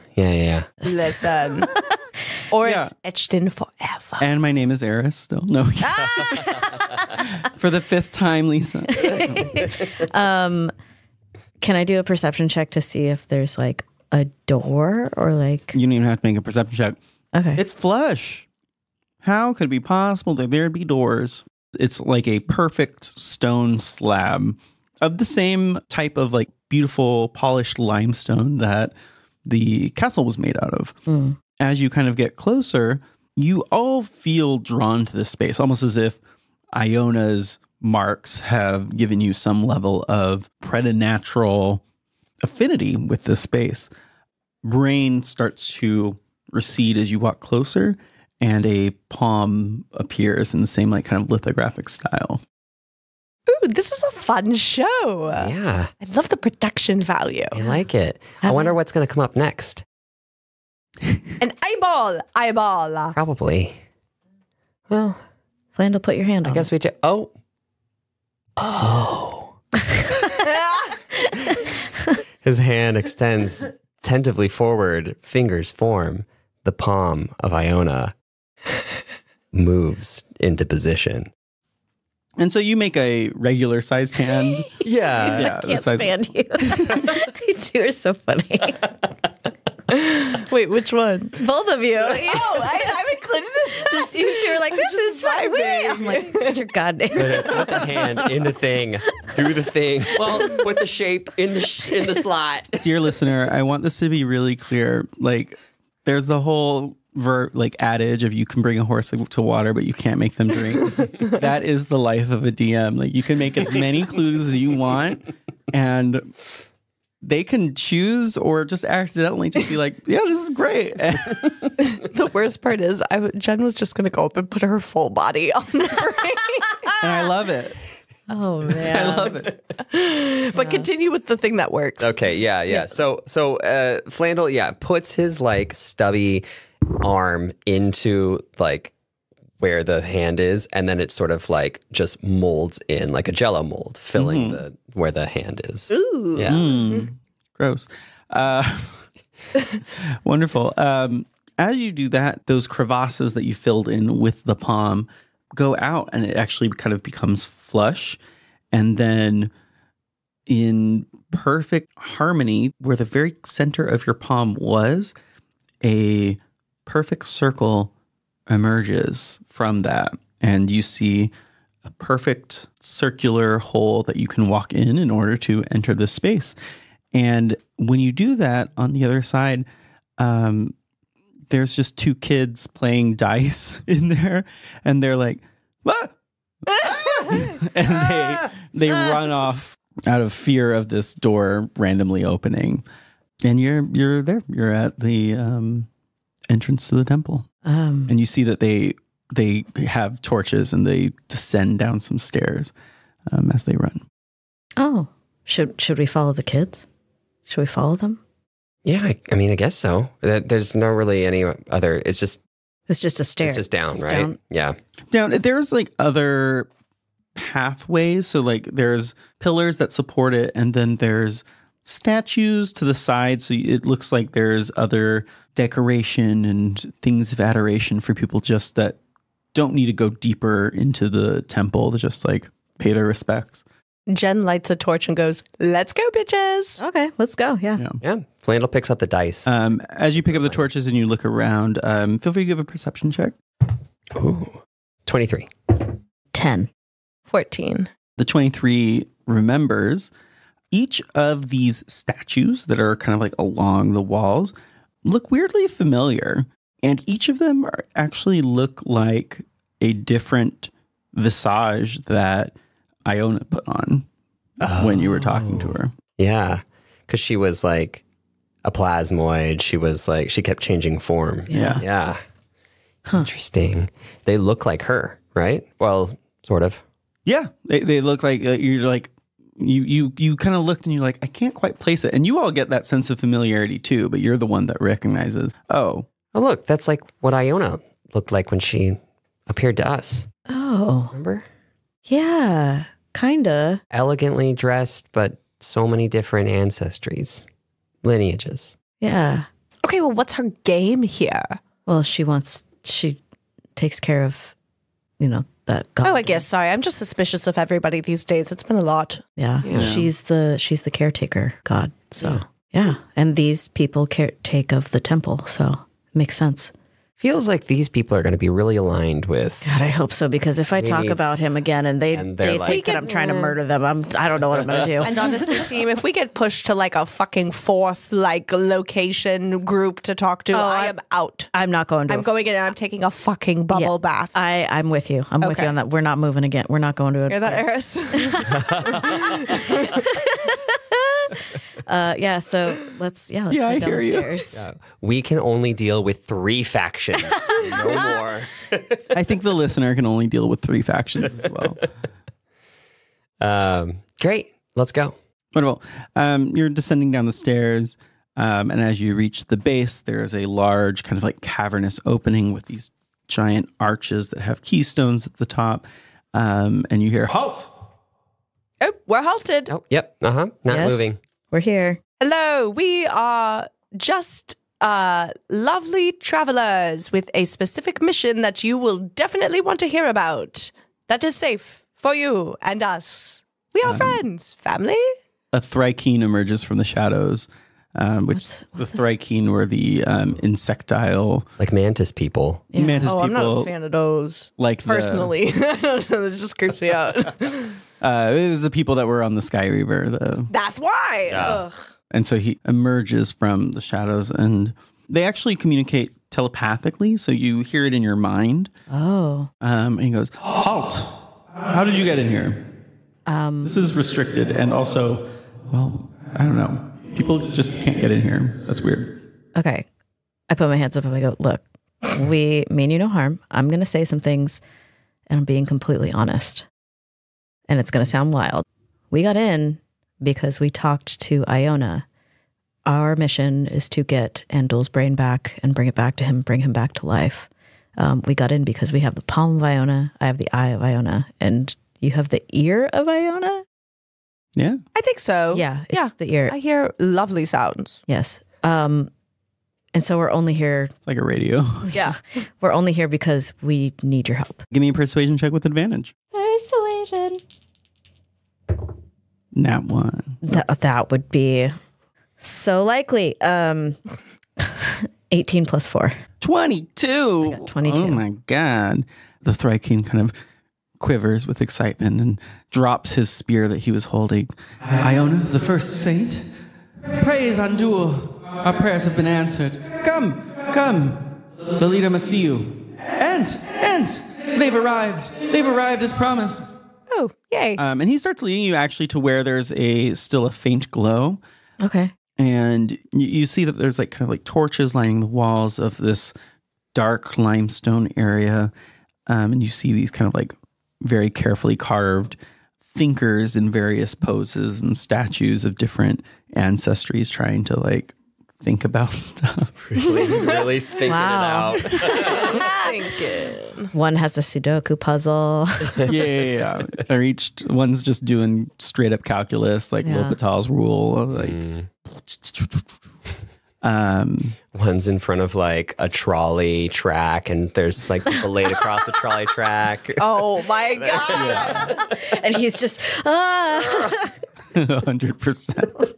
Listen. Or Yeah. it's etched in forever. And my name is Eris still. No. For the 5th time, Lisa. can I do a perception check to see if there's like a door or like? You don't even have to make a perception check. Okay. It's flush. How could it be possible that there'd be doors? It's like a perfect stone slab of the same type of like beautiful polished limestone that the castle was made out of. As you kind of get closer, you all feel drawn to this space, almost as if Iona's marks have given you some level of preternatural affinity with this space. Brain starts to recede as you walk closer, and a palm appears in the same like kind of lithographic style. Ooh, this is a fun show. Yeah. I love the production value. I like it. I wonder what's going to come up next. An eyeball. Probably. Well, Flandel, put your hand on I guess we just. Oh. His hand extends tentatively forward, fingers form. The palm of Iona moves into position. And so you make a regular sized hand. Yeah. I can't stand you. You two are so funny. Wait, which one? Both of you. I'm included in Just you two are like, this is fun. Wait. I'm like, put your goddamn. Put the hand in the thing, through the thing. Well, put the shape in the slot. Dear listener, I want this to be really clear. Like, there's the whole adage of you can bring a horse to water, but you can't make them drink. That is the life of a DM. Like, you can make as many clues as you want, and they can choose or just accidentally just be like, yeah, this is great. The worst part is Jen was just going to go up and put her full body on the brain. And I love it. Oh, man. I love it. But continue with the thing that works. Okay, yeah. So Flandel, puts his like stubby arm into like where the hand is, and then it sort of like just molds in like a jello mold, filling the where the hand is. Ooh. Yeah. Gross. Wonderful. As you do that, those crevasses that you filled in with the palm go out, and it actually kind of becomes flush. And then in perfect harmony, where the very center of your palm was, a perfect circle emerges from that. And you see a perfect circular hole that you can walk in order to enter this space. And when you do that, on the other side, there's just 2 kids playing dice in there, and they're like, ah! And they run off out of fear of this door randomly opening. And you're there. You're at the entrance to the temple, and you see that they have torches and they descend down some stairs as they run. Oh, should we follow the kids? Should we follow them? Yeah, I mean, I guess so. There's no really any other. It's just a stair. It's just down, It's right? down. Yeah. Down. There's like other pathways. So like there's pillars that support it, and then there's statues to the side. So it looks like there's other decoration and things of adoration for people just that don't need to go deeper into the temple to just like pay their respects. Jen lights a torch and goes, "Let's go, bitches." Okay, let's go. Yeah. Yeah. Flandel picks up the dice. As you pick up the torches and you look around, feel free to give a perception check. Ooh. 23. 10. 14. The 23 remembers each of these statues that are kind of like along the walls look weirdly familiar. And each of them actually look like a different visage that Iona put on when you were talking to her. Yeah. Because she was like a plasmoid. She was like, she kept changing form. Yeah. Yeah. Interesting. They look like her, right? Well, sort of. Yeah. They look like you're like, you kind of looked and you're like, I can't quite place it. And you all get that sense of familiarity too, but you're the one that recognizes, oh, look, that's like what Iona looked like when she appeared to us. Oh. Remember? Yeah. Kinda. Elegantly dressed, but so many different ancestries, lineages. Yeah. Okay, well, what's her game here? Well, she takes care of, that god. Oh, I guess. Sorry, I'm just suspicious of everybody these days. It's been a lot. Yeah. She's the caretaker god. So yeah. And these people take of the temple. So it makes sense. Feels like these people are going to be really aligned with. God, I hope so, because if I talk it's- about him again and they like- think that I'm trying to murder them, I don't know what I'm going to do. And honestly, team, if we get pushed to like a fucking fourth like location group to talk to, I am out. I'm not going to. I'm going in and I'm taking a fucking bubble bath. I'm with you. I'm with you on that. We're not moving again. We're not going to it. Hear that, Eris? Yeah, so let's Yeah, head I down hear the you. stairs. We can only deal with 3 factions. No more. I think the listener can only deal with 3 factions as well. Great. Let's go. Wonderful. You're descending down the stairs, and as you reach the base, there is a large kind of like cavernous opening with these giant arches that have keystones at the top, and you hear, "Halt!" Oh, we're halted. Oh, yep. Not Yes. moving. We're here. Hello, we are just lovely travelers with a specific mission that you will definitely want to hear about. That is safe for you and us. We are friends, family. A Thrykeen emerges from the shadows, which What's the Thrykeen were the insectile Like mantis people. mantis Oh, I'm not people. a fan of those. Like Personally, I don't know. This just creeps me out. it was the people that were on the Sky Reaver, That's why. Ugh. and so he emerges from the shadows, and they actually communicate telepathically. So you hear it in your mind. Oh. And he goes, "Halt! How did you get in here? This is restricted, and also, well, I don't know. People just can't get in here. That's weird." Okay. I put my hands up and I go, look, we mean you no harm. I'm going to say some things and I'm being completely honest. And it's going to sound wild. We got in because we talked to Iona. Our mission is to get Andul's brain back and bring it back to him, bring him back to life. We got in because we have the palm of Iona, I have the eye of Iona, and you have the ear of Iona? Yeah. I think so. Yeah, it's the ear. I hear lovely sounds. Yes. And so we're only here. It's like a radio. Yeah. We're only here because we need your help. Give me a persuasion check with advantage. Persuasion. Nat 1. That would be so likely. 18 plus 4. 22. I got 22. Oh my God. The Thrykeen kind of quivers with excitement and drops his spear that he was holding. Iona, the first saint, praise Andul. Our prayers have been answered. Come. The leader must see you. And they've arrived. They've arrived as promised. Oh, yay. And he starts leading you actually to where there's still a faint glow. Okay. And you see that there's like kind of like torches lining the walls of this dark limestone area. And you see these kind of like very carefully carved thinkers in various poses and statues of different ancestries trying to like think about stuff. Really thinking Wow. it out. Thinking. One has a Sudoku puzzle. Yeah. One's just doing straight up calculus, like Yeah. L'Hopital's rule. Like, One's in front of like a trolley track, and there's like people laid across the trolley track. Oh my God. And he's just, 100%.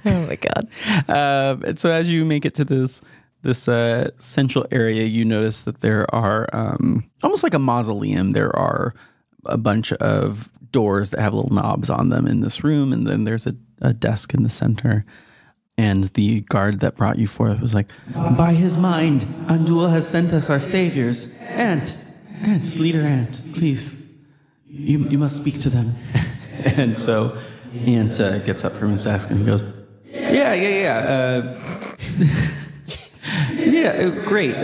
oh my God. And so as you make it to this central area, you notice that there are almost like a mausoleum. There are a bunch of doors that have little knobs on them in this room, and then there's a desk in the center. And the guard that brought you forth was like, "By his mind, Andul has sent us our saviors. Ant, leader Ant, please, you must speak to them." And so Ant gets up from his desk and he goes, Yeah. Yeah, great.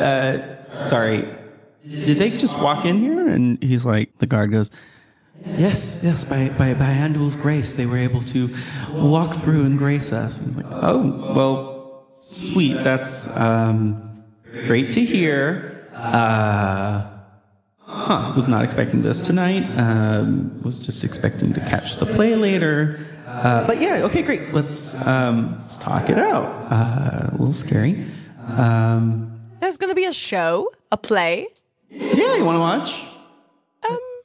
Sorry, did they just walk in here? And he's like, the guard goes, Yes, by Andul's grace, they were able to walk through and grace us. And I'm like, oh, well, sweet. That's great to hear. Was not expecting this tonight. Was just expecting to catch the play later. But yeah, okay, great. Let's talk it out. A little scary. There's going to be a show, a play. Yeah, you want to watch?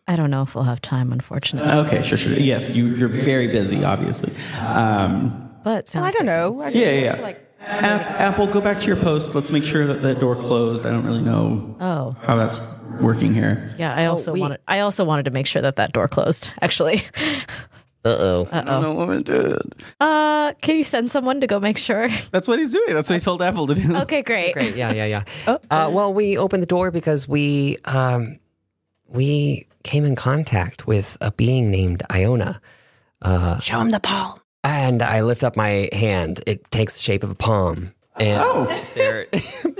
I don't know if we'll have time, unfortunately. Okay, sure. Yes, you're very busy, obviously. But sounds I don't know. Yeah. Apple, go back to your post. Let's make sure that the door closed. I don't really know how that's working here. Yeah, I also wanted to make sure that door closed, actually. Uh-oh. I don't know what I'm doing. Can you send someone to go make sure? That's what he's doing. That's what he told Apple to do. Okay, great. Great. Yeah. Well, we opened the door because we came in contact with a being named Iona. Show him the palm. And I lift up my hand. It takes the shape of a palm. And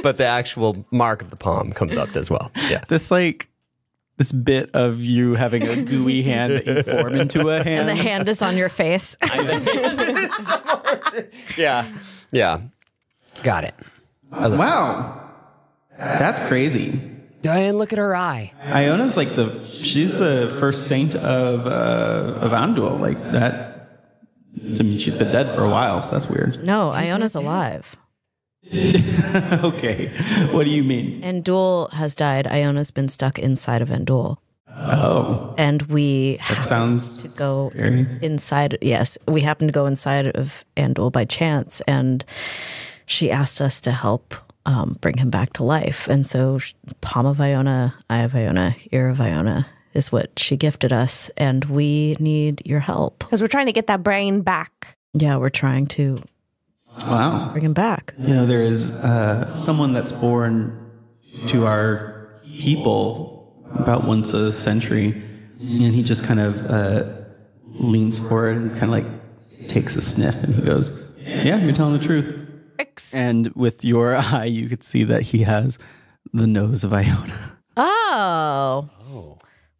but the actual mark of the palm comes up as well. Yeah. This bit of you having a gooey hand that you form into a hand. And the hand is on your face. Yeah. Got it. Wow. That's crazy. And look at her eye. Iona's like she's the first saint of Andul. Like that. I mean, she's been dead for a while, so that's weird. No, Iona's alive. Okay. What do you mean? Andul has died. Iona's been stuck inside of Andul. Oh. And we That sounds to go scary. inside. Yes, we happened to go inside of Andul by chance, and she asked us to help bring him back to life. And so palm of Iona, eye of Iona, ear of Iona is what she gifted us, and we need your help. Because we're trying to get that brain back. Yeah, we're trying to Wow. bring him back. You know, there is someone that's born to our people about once a century, and he just kind of leans forward and kind of like takes a sniff, and he goes, "Yeah, you're telling the truth." And with your eye, you could see that he has the nose of Iona. Oh.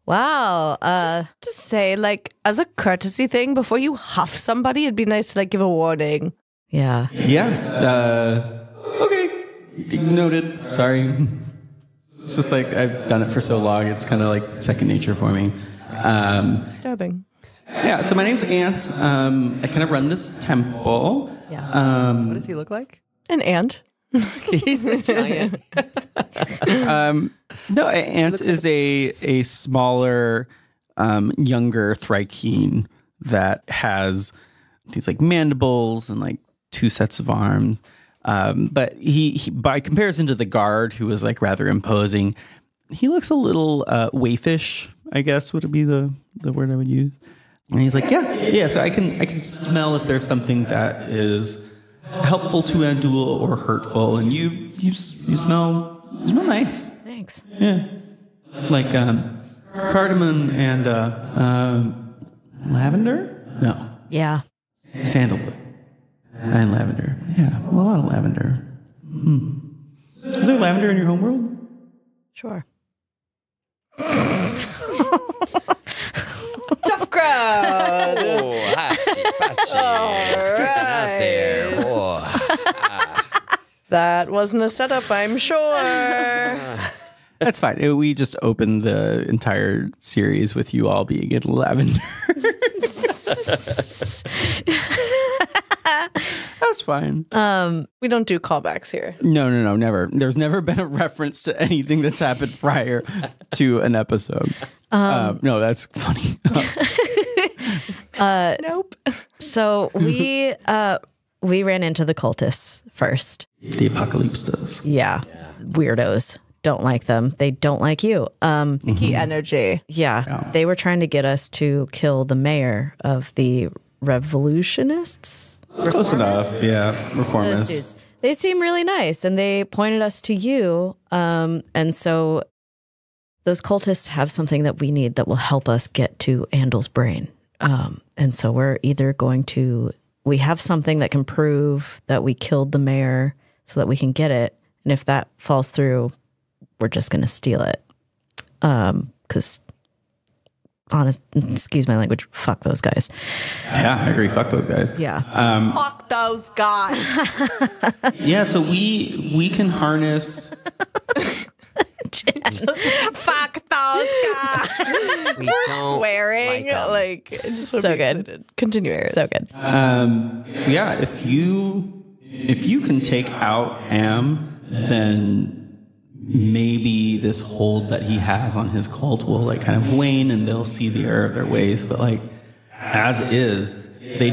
Wow. To say, like, as a courtesy thing, before you huff somebody, it'd be nice to, like, give a warning. Yeah. Yeah. Okay. Noted. Sorry. It's just like I've done it for so long. It's kind of like second nature for me. Disturbing. Yeah. So my name's Ant. I kind of run this temple. Yeah. What does he look like? An ant. He's a giant. No, Ant is a smaller, younger Thrykean that has these like mandibles and like two sets of arms. But he by comparison to the guard, who was like rather imposing, he looks a little waifish, I guess would be the word I would use. And he's like, yeah. So I can smell if there's something that is helpful to Andul or hurtful, and you smell nice. Thanks. Yeah, like cardamom and lavender. No, Yeah. sandalwood and lavender. Yeah, a lot of lavender. Is there lavender in your homeworld? Sure. Tough crowd. Oh, hachi, pachi. Straight out there. Oh. That wasn't a setup, I'm sure. That's fine. We just opened the entire series with you all being in lavender. That's fine. We don't do callbacks here. No, never. There's never been a reference to anything that's happened prior to an episode. No, that's funny. Nope. So we ran into the cultists first. The apocalypse does. Yeah. Weirdos. Don't like them. They don't like you. Key energy. Yeah. They were trying to get us to kill the mayor of the revolutionists. Close enough. Yeah. Those Reformists. dudes. They seem really nice, and they pointed us to you. And so those cultists have something that we need that will help us get to Andel's brain. And so we're either we have something that can prove that we killed the mayor so that we can get it. And if that falls through, we're just going to steal it. Because excuse my language, fuck those guys. Yeah, I agree. Fuck those guys. Yeah. Fuck those guys. Yeah, so we can harness. Fuck those guys. We don't Swearing. like 'em. Just So good. Continue, Eris. So good. Yeah, if you can take out Am, then maybe this hold that he has on his cult will like kind of wane, and they'll see the error of their ways. But like as is, they're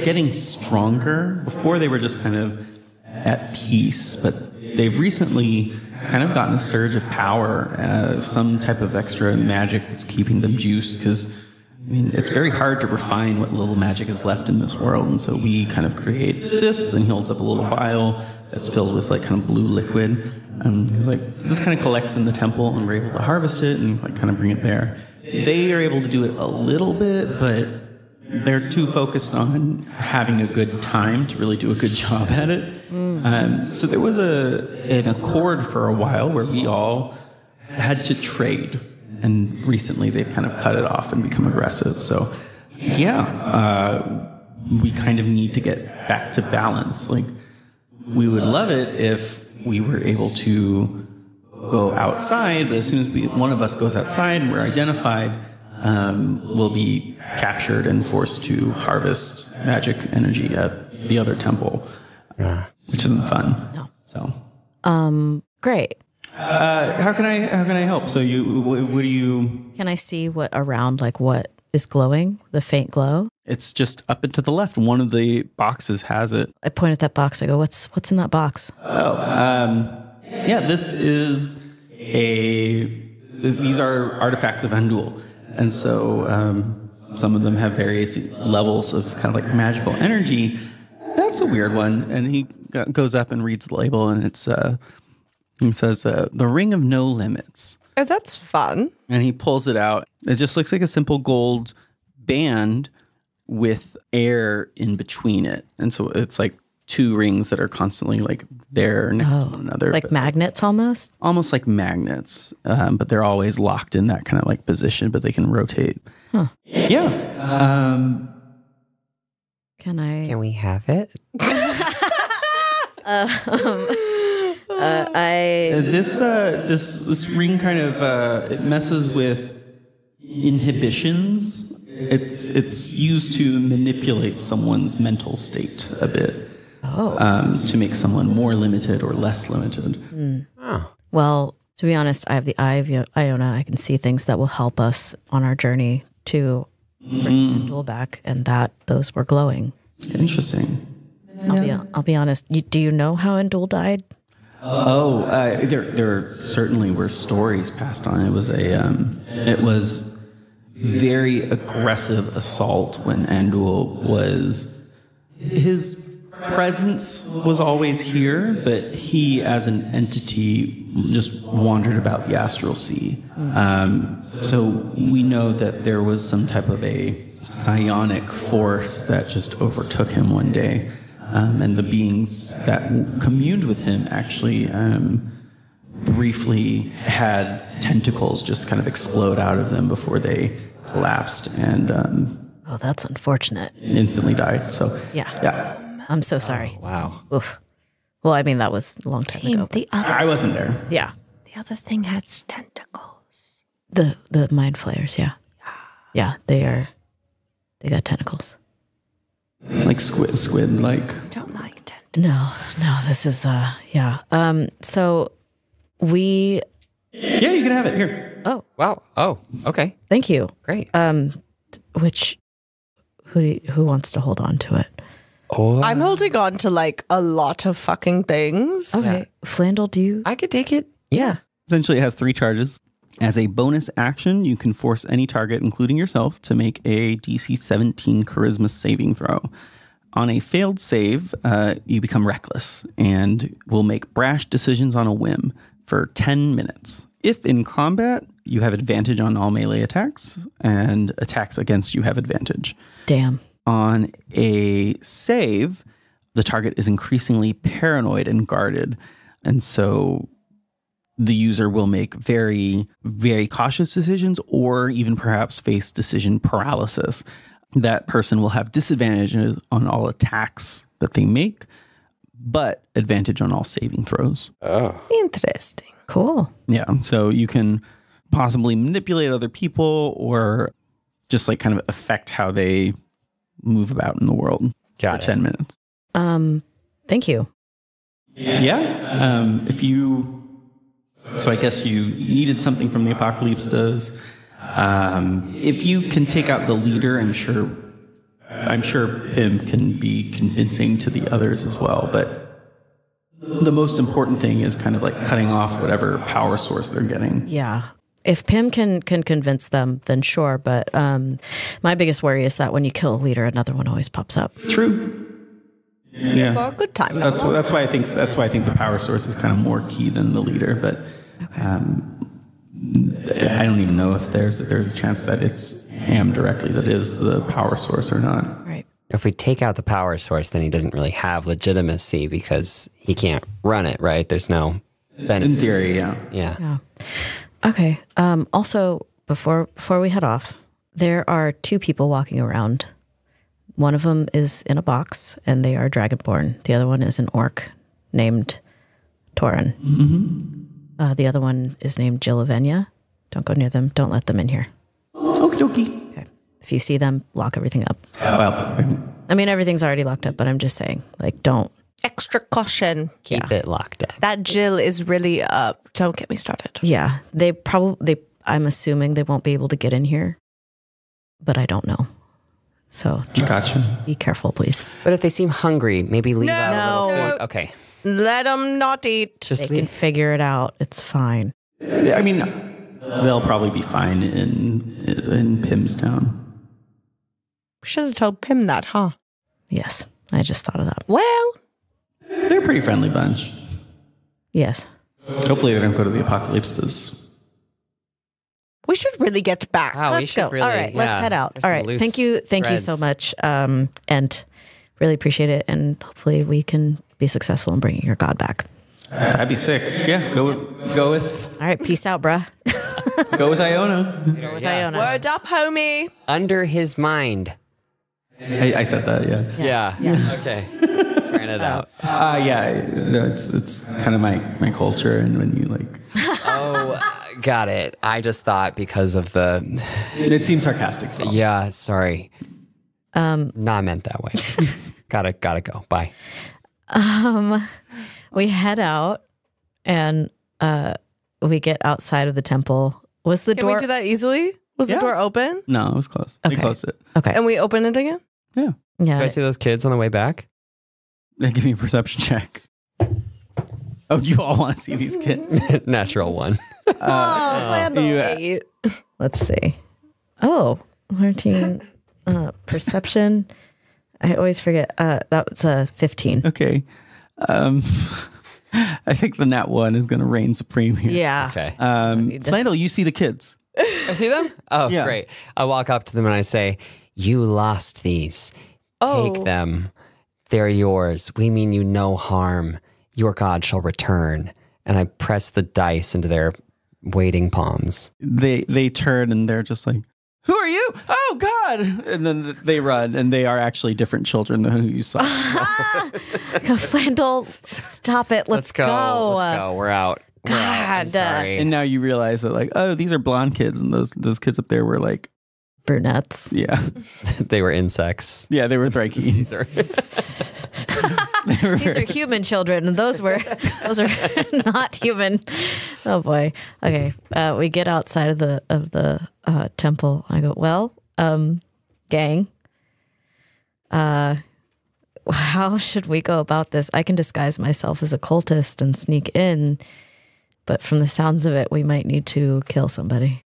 getting stronger. Before they were just kind of at peace, but they've recently kind of gotten a surge of power, some type of extra magic that's keeping them juiced, because I mean, it's very hard to refine what little magic is left in this world. And so we kind of create this, and he holds up a little vial that's filled with like kind of blue liquid. And he's like, this kind of collects in the temple, and we're able to harvest it and like kind of bring it there. They are able to do it a little bit, but they're too focused on having a good time to really do a good job at it. So there was an accord for a while where we all had to trade. And recently they've kind of cut it off and become aggressive. So we kind of need to get back to balance. Like, we would love it if we were able to go outside, but as soon as one of us goes outside and we're identified, we'll be captured and forced to harvest magic energy at the other temple, which isn't fun. No. So, Great. how can I help? So what do you? Can I see what is glowing? The faint glow? It's just up and to the left. One of the boxes has it. I point at that box. I go, what's in that box? Yeah, these are artifacts of Andul. And so some of them have various levels of kind of like magical energy. That's a weird one. And he goes up and reads the label, and it says, the Ring of No Limits. Oh, that's fun. And he pulls it out. It just looks like a simple gold band with air in between it. And so it's like two rings that are constantly like there next to one another. Like magnets almost? Almost like magnets, but they're always locked in that kind of like position, but they can rotate. Huh. Yeah. Can we have it? This ring kind of it messes with inhibitions. It's used to manipulate someone's mental state a bit. To make someone more limited or less limited. Well, to be honest, I have the Eye of Iona. I can see things that will help us on our journey to bring Andul back, and those were glowing. Interesting. I'll be honest. Do you know how Andul died? There certainly were stories passed on. It was very aggressive assault when Andul his presence was always here, but he as an entity just wandered about the astral sea. So we know that there was some type of a psionic force that just overtook him one day. And the beings that communed with him actually briefly had tentacles just kind of explode out of them before they collapsed and Oh, that's unfortunate. instantly died. So Yeah. yeah. I'm so sorry. Wow. Oof. Well, I mean, that was a long time ago. The other, I wasn't there. Yeah. the other thing has tentacles. The mind flayers, yeah. Yeah, they got tentacles. Like squid, like. I don't like tentacles. No, this is, yeah. So we, Yeah, you can have it here. oh, Wow. Oh, okay. thank you. Great. Who wants to hold on to it? Oh, I'm holding on to like a lot of fucking things. Okay. Flandel, do you? I could take it. Yeah. Essentially, it has 3 charges. As a bonus action, you can force any target, including yourself, to make a DC 17 Charisma saving throw. On a failed save, you become reckless and will make brash decisions on a whim for 10 minutes. If in combat, you have advantage on all melee attacks, and attacks against you have advantage. Damn. On a save, the target is increasingly paranoid and guarded. And so the user will make very, very cautious decisions or even perhaps face decision paralysis. That person will have disadvantages on all attacks that they make, but advantage on all saving throws. Interesting. Cool. Yeah. So you can possibly manipulate other people or just like kind of affect how they move about in the world Got for it. 10 minutes. Thank you. Yeah. So I guess you needed something from the Apocalypse. If you can take out the leader, I'm sure Pim can be convincing to the others as well. But the most important thing is kind of like cutting off whatever power source they're getting. Yeah. If Pim can convince them, then sure. But my biggest worry is that when you kill a leader, another one always pops up. True. Yeah. For a good time. That's why I think the power source is kind of more key than the leader. But I don't even know if there's a chance that it's Ham directly that is the power source or not. Right. If we take out the power source, then he doesn't really have legitimacy because he can't run it, right? There's no benefit. In theory, yeah. Yeah. Okay. Also, before we head off, there are 2 people walking around. One of them is in a box, and they are dragonborn. The other one is an orc named Torin. Mm-hmm. The other one is named Jilavenia. Don't go near them. Don't let them in here. Okie dokie. Okay. If you see them, lock everything up. Well, I mean, everything's already locked up, but I'm just saying, like, don't. Extra caution. Keep it locked up. That Jill is really up. Don't get me started. Yeah. I'm assuming they won't be able to get in here, but I don't know. So just gotcha. be careful, please. But if they seem hungry, maybe leave out a No. little food. Okay. Let them not eat. Just They can leave. figure it out. It's fine. I mean, they'll probably be fine in Pimstown. Should have told Pim that, huh? Yes. I just thought of that. Well, They're a pretty friendly bunch. Yes. Hopefully they don't go to the Apocalypses. we should really get back. Wow, we Let's should go. really, All right. Let's yeah, head out. there's All some right. loose Thank you threads. so much. And really appreciate it. And hopefully we can be successful in bringing your God back. That'd be sick. Yeah, go with All right. Peace out, bruh. Iona. Go with Iona. Word up, homie. Under his mind. I said that. Yeah. Yeah. Okay. Trying it out. No, it's kind of my culture, and when you like, Oh, got it. I just thought because of the. it seems sarcastic. So. Yeah. Sorry. Not meant that way. Gotta go. Bye. We head out and we get outside of the temple. Was the Can door we do that easily? Was Yeah. the door open? No, it was close. They Okay. closed it. Okay. And we open it again? Yeah. Yeah. Do I see those kids on the way back? They give me a perception check. Oh, you all want to see these kids? Natural one. You, Let's see. Oh, Martine, perception. I always forget. That was a 15. okay. I think the nat 1 is going to reign supreme here. Yeah. Okay. Flandel, you see the kids. I see them? Oh, Yeah. great. I walk up to them and I say, "You lost these. Take them. They're yours. We mean you no harm. Your God shall return." And I press the dice into their waiting palms. They turn and they're just like, "Who are you?" oh God. And then they run, and they are actually different children than who you saw. Flandel, stop it. Let's go. Let's go. We're out. We're out. I'm God. sorry. And now you realize that, like, oh, these are blonde kids, and those kids up there were like, Brunettes. yeah. They were insects. Yeah, they were Thryke. These are These are human children, and those are not human. Oh boy. Okay, we get outside of the temple. I go, well, gang. How should we go about this? I can disguise myself as a cultist and sneak in, but from the sounds of it, we might need to kill somebody.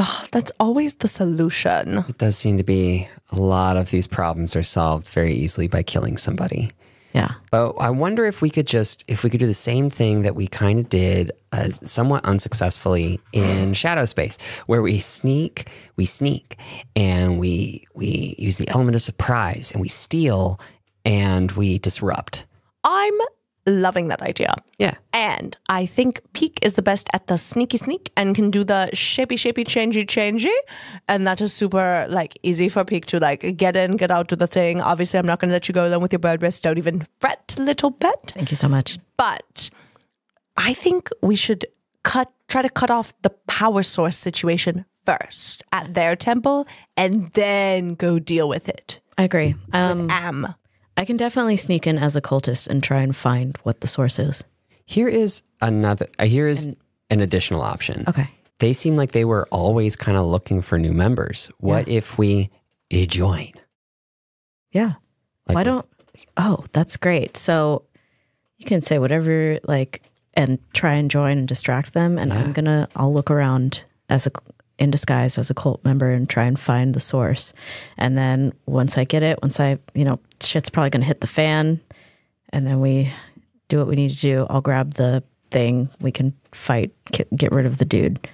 Oh, that's always the solution. It does seem to be a lot of these problems are solved very easily by killing somebody. Yeah. But I wonder if we could do the same thing that we kind of did somewhat unsuccessfully in Shadow Space, where we sneak, and we use the element of surprise, and we steal, and we disrupt. I'm loving that idea. Yeah. And I think Pique is the best at the sneaky sneak and can do the shapey changey. And that is super like easy for Pique to like get in, get out, do the thing. Obviously, I'm not going to let you go alone with your bird wrist. Don't even fret, little pet. Thank you so much. But I think we should try to cut off the power source situation first at their temple and then go deal with it. I agree. With I can definitely sneak in as a cultist and try and find what the source is. Here is an additional option. Okay. They seem like they were always kind of looking for new members. What if we join? Yeah. Oh, that's great. So you can say whatever, like, and try and join and distract them. And I'll look around in disguise as a cult member and try and find the source. And then once shit's probably going to hit the fan, and then we do what we need to do. I'll grab the thing. We can fight, get rid of the dude,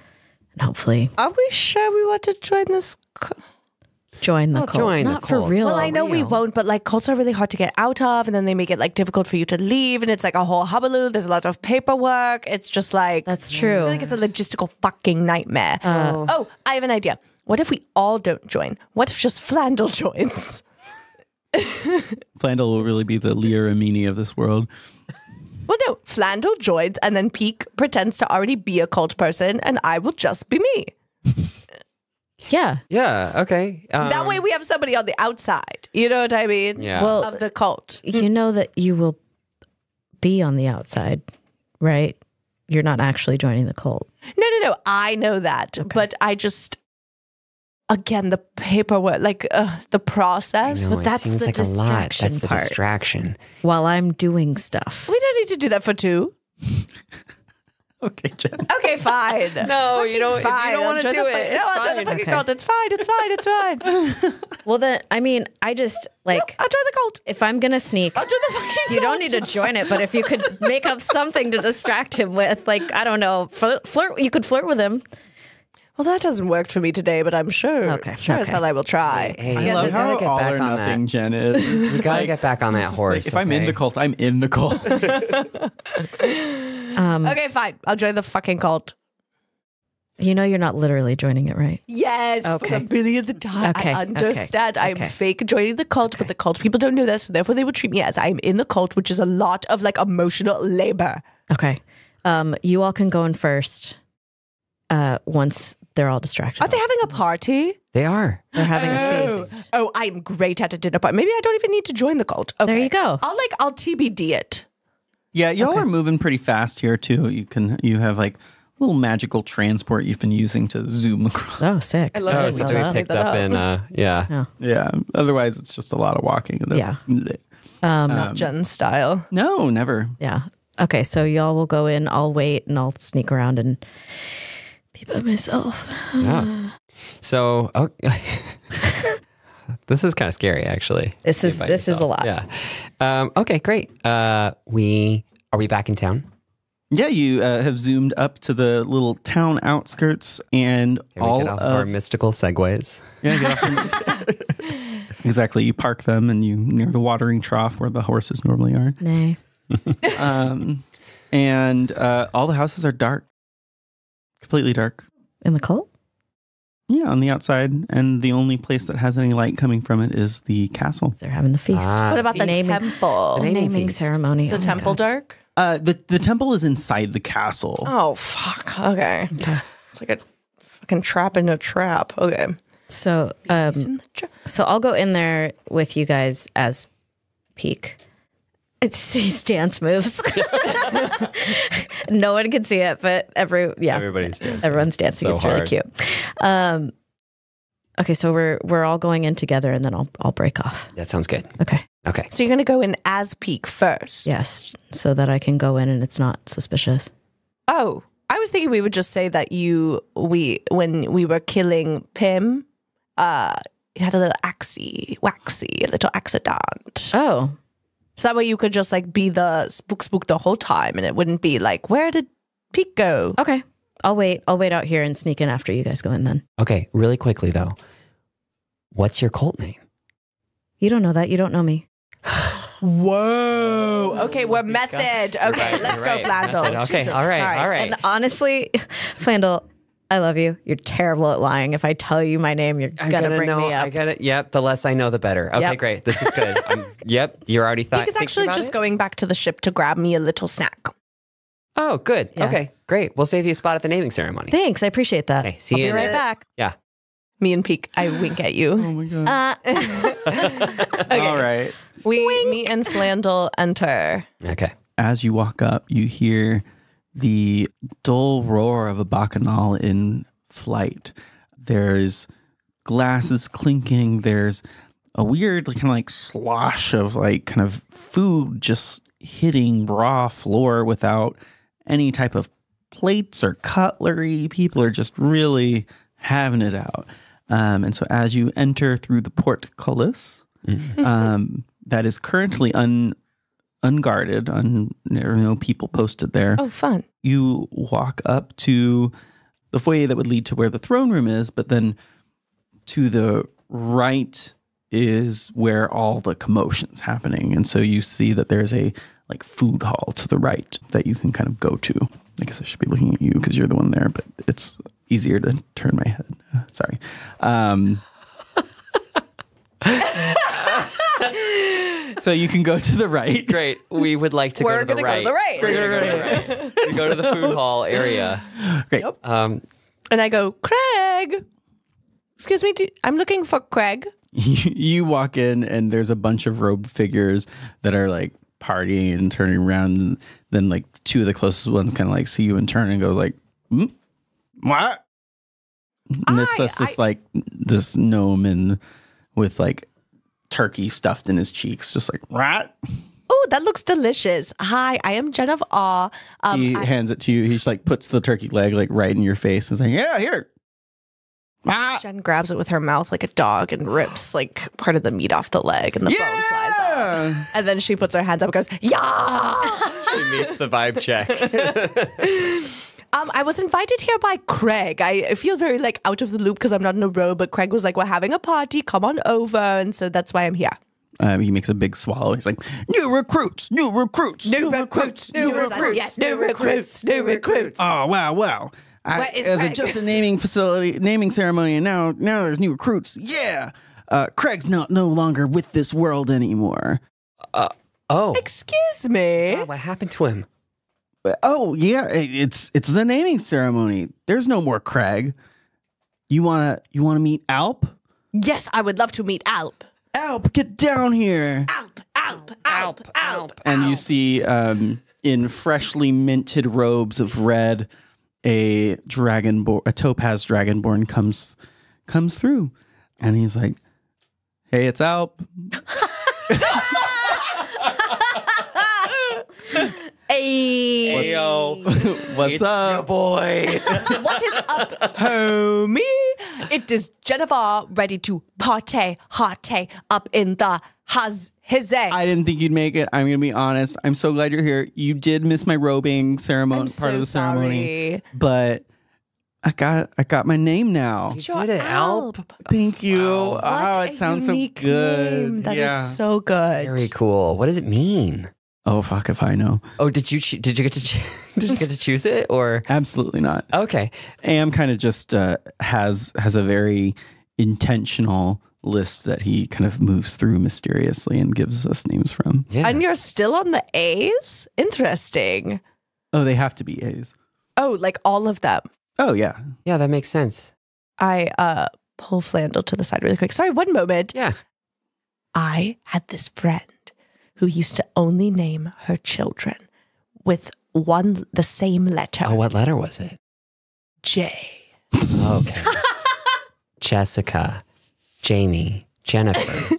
and hopefully. Are we sure we want to join this? Join the cult. Not for real. Well, I know we won't, but like cults are really hard to get out of, and then they make it like difficult for you to leave, and it's like a whole hullabaloo. There's a lot of paperwork. It's just like that's true. I feel like it's a logistical fucking nightmare. I have an idea. What if we all don't join? What if just Flandel joins? Flandel will really be the Lear Amini of this world. Well, no, Flandel joins, and then Pique pretends to already be a cult person, and I will just be me. Yeah. Yeah. Okay. That way we have somebody on the outside. You know what I mean? Yeah. Well, of the cult. You know that you will be on the outside, right? You're not actually joining the cult. No. I know that. Okay. But I just, again, the paperwork, like the process. Know, but that's seems the like distraction a lot. That's the part. distraction. While I'm doing stuff. We don't need to do that for two. Okay, Jen. Okay, fine. No, you don't. Fine. If you don't want to do it. No, I'll join the fucking cult. It's fine. Well, then, I mean, I just like. No, I'll join the cult. If I'm gonna sneak, I'll join the fucking cult. You don't need to join it, but if you could make up something to distract him with, like, I don't know, flirt. You could flirt with him. Well, that hasn't worked for me today, but I'm sure. Okay. As hell I will try. Hey, I love how get all back or on nothing that. Jen is. You gotta get back on that horse. Like, if I'm in the cult, I'm in the cult. Okay, fine. I'll join the fucking cult. You know you're not literally joining it, right? Yes, Okay. for the millionth time. Okay, I understand. okay, I'm okay. fake joining the cult, but the cult people don't know that, so therefore they would treat me as I'm in the cult, which is a lot of like emotional labor. Okay. You all can go in first once they're all distracted. Are they having a party? They are. They're having a feast. Oh, I'm great at a dinner party. Maybe I don't even need to join the cult. Okay. There you go. I'll TBD it. Yeah, y'all are moving pretty fast here too. You have like little magical transport you've been using to zoom across. Oh, sick. I love Oh, it. so We just just picked picked up that in. Yeah. Yeah. Otherwise, it's just a lot of walking. Not Jen's style. No, never. Yeah. Okay, so y'all will go in. I'll wait, and I'll sneak around and be by myself. Yeah. So, this is kind of scary, actually. This is a lot. Yeah. Okay, great. Are we back in town? Yeah, you have zoomed up to the little town outskirts, and Can we get off of our mystical segues? Yeah, get off exactly. You park them, and you near the watering trough where the horses normally are. Nay. And all the houses are dark, completely dark. In the cult? Yeah, on the outside, and the only place that has any light coming from it is the castle. They're having the feast. What about the Naming- temple? The naming feast. ceremony. Is the Oh my temple God. dark? The temple is inside the castle. Oh, fuck. Okay. It's like a fucking trap in a trap. Okay. So, He's in the trap. so I'll go in there with you guys as Pique. It's his dance moves. No one can see it, but Everybody's dancing. everyone's dancing. So It's really hard. cute. Okay, so we're all going in together, and then I'll break off. That sounds good. Okay. Okay. So you're going to go in as Pique first. Yes, so that I can go in and it's not suspicious. Oh, I was thinking we would just say that when we were killing Pim, you had a little a little accident. Oh, So that way you could just like be the spook the whole time and it wouldn't be like, where did Pique go? okay. I'll wait out here and sneak in after you guys go in then. Okay. Really quickly though, what's your cult name? You don't know that. You don't know me. Whoa. Okay, we're method. Okay, right, let's you're go, right. Flandel. Method. Okay, Jesus all right, Christ. all right. And honestly, Flandel, I love you. You're terrible at lying. If I tell you my name, you're I'm gonna bring know. me up. I get it. Yep. The less I know, the better. Okay, Yep. great. This is good. Yep. You're already Pique is actually just going back to the ship to grab me a little snack. Oh, good. Yeah. Okay, great. We'll save you a spot at the naming ceremony. Thanks, I appreciate that. Okay, see I'll you be in right a- back. Yeah. Me and Pique, I wink at you. Oh my god! All right. Me and Flandel enter. Okay. As you walk up, you hear the dull roar of a bacchanal in flight. There's glasses clinking. There's a weird kind of like slosh of like kind of food just hitting raw floor without any type of plates or cutlery. People are just really having it out. And so as you enter through the portcullis, that is currently unguarded, there are no people posted there. Oh, fun. You walk up to the foyer that would lead to where the throne room is, but then to the right is where all the commotion's happening. And so you see that there's a like food hall to the right that you can kind of go to. I guess I should be looking at you because you're the one there, but it's easier to turn my head. Sorry. So you can go to the right. Great. We would like to We're go to the gonna go right. to the right. We're gonna go to the right. We go to the food hall area. Great. And I go, Craig. Excuse me, I'm looking for Craig. You walk in and there's a bunch of robed figures that are like partying and turning around. And then like two of the closest ones kind of like see you and turn and go like, what? And it's just this like this gnome and with like turkey stuffed in his cheeks, just like, what? Oh, that looks delicious. Hi, I am Jen of Awe. He hands it to you. He just like puts the turkey leg like right in your face and is like, yeah, here. Ah. Jen grabs it with her mouth like a dog and rips like part of the meat off the leg and the bone flies out. Yeah. And then she puts her hands up and goes, yeah! She meets the vibe check. I was invited here by Craig. I feel very like out of the loop because I'm not in a row, but Craig was like, we're having a party, come on over. And so that's why I'm here. He makes a big swallow. He's like, new recruits, new recruits, New recruits. Yes, new recruits, new recruits. Oh, wow. Where is It was Craig? just a naming ceremony, and now there's new recruits. Yeah. Craig's no longer with this world anymore. Oh. Excuse me. What happened to him? Oh, yeah, it's the naming ceremony. There's no more Craig. You wanna meet Alp? Yes, I would love to meet Alp. Alp, get down here. Alp. And you see in freshly minted robes of red, a topaz dragonborn comes through, and he's like, "Hey, it's Alp." Hey. Ayo. What's It's up? your boy. What is up, homie? It is Jennifer ready to party up in the his. I didn't think you'd make it. I'm gonna be honest. I'm so glad you're here. You did miss my robing ceremony, I'm part of the so ceremony, sorry. but I got my name now. You did it, Alp. Thank you. Wow. Oh, What it a sounds so unique good. name. That is yeah. so good. Very cool. What does it mean? Oh, fuck if I know. Oh, did you get to did you get to choose it or? Absolutely not. Okay. Am kind of just has a very intentional list that he kind of moves through mysteriously and gives us names from. Yeah. And you're still on the A's? Interesting. Oh, they have to be A's. Oh, like all of them. Oh, yeah. Yeah, that makes sense. I pull Flandel to the side really quick. Sorry, one moment. Yeah. I had this friend who used to only name her children with the same letter. Oh, what letter was it? J. Okay. Jessica, Jamie, Jennifer,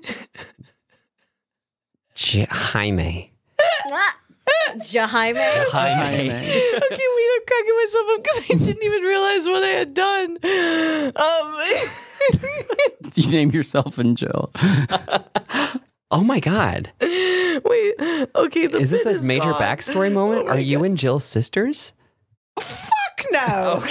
Jaime. Jaime. Jaime. Okay, wait, I'm cracking myself up because I didn't even realize what I had done. You name yourself and Jill. Oh my God. Wait, okay. Is this a major gone. backstory moment? Oh my Are you and Jill's sisters? Fuck no.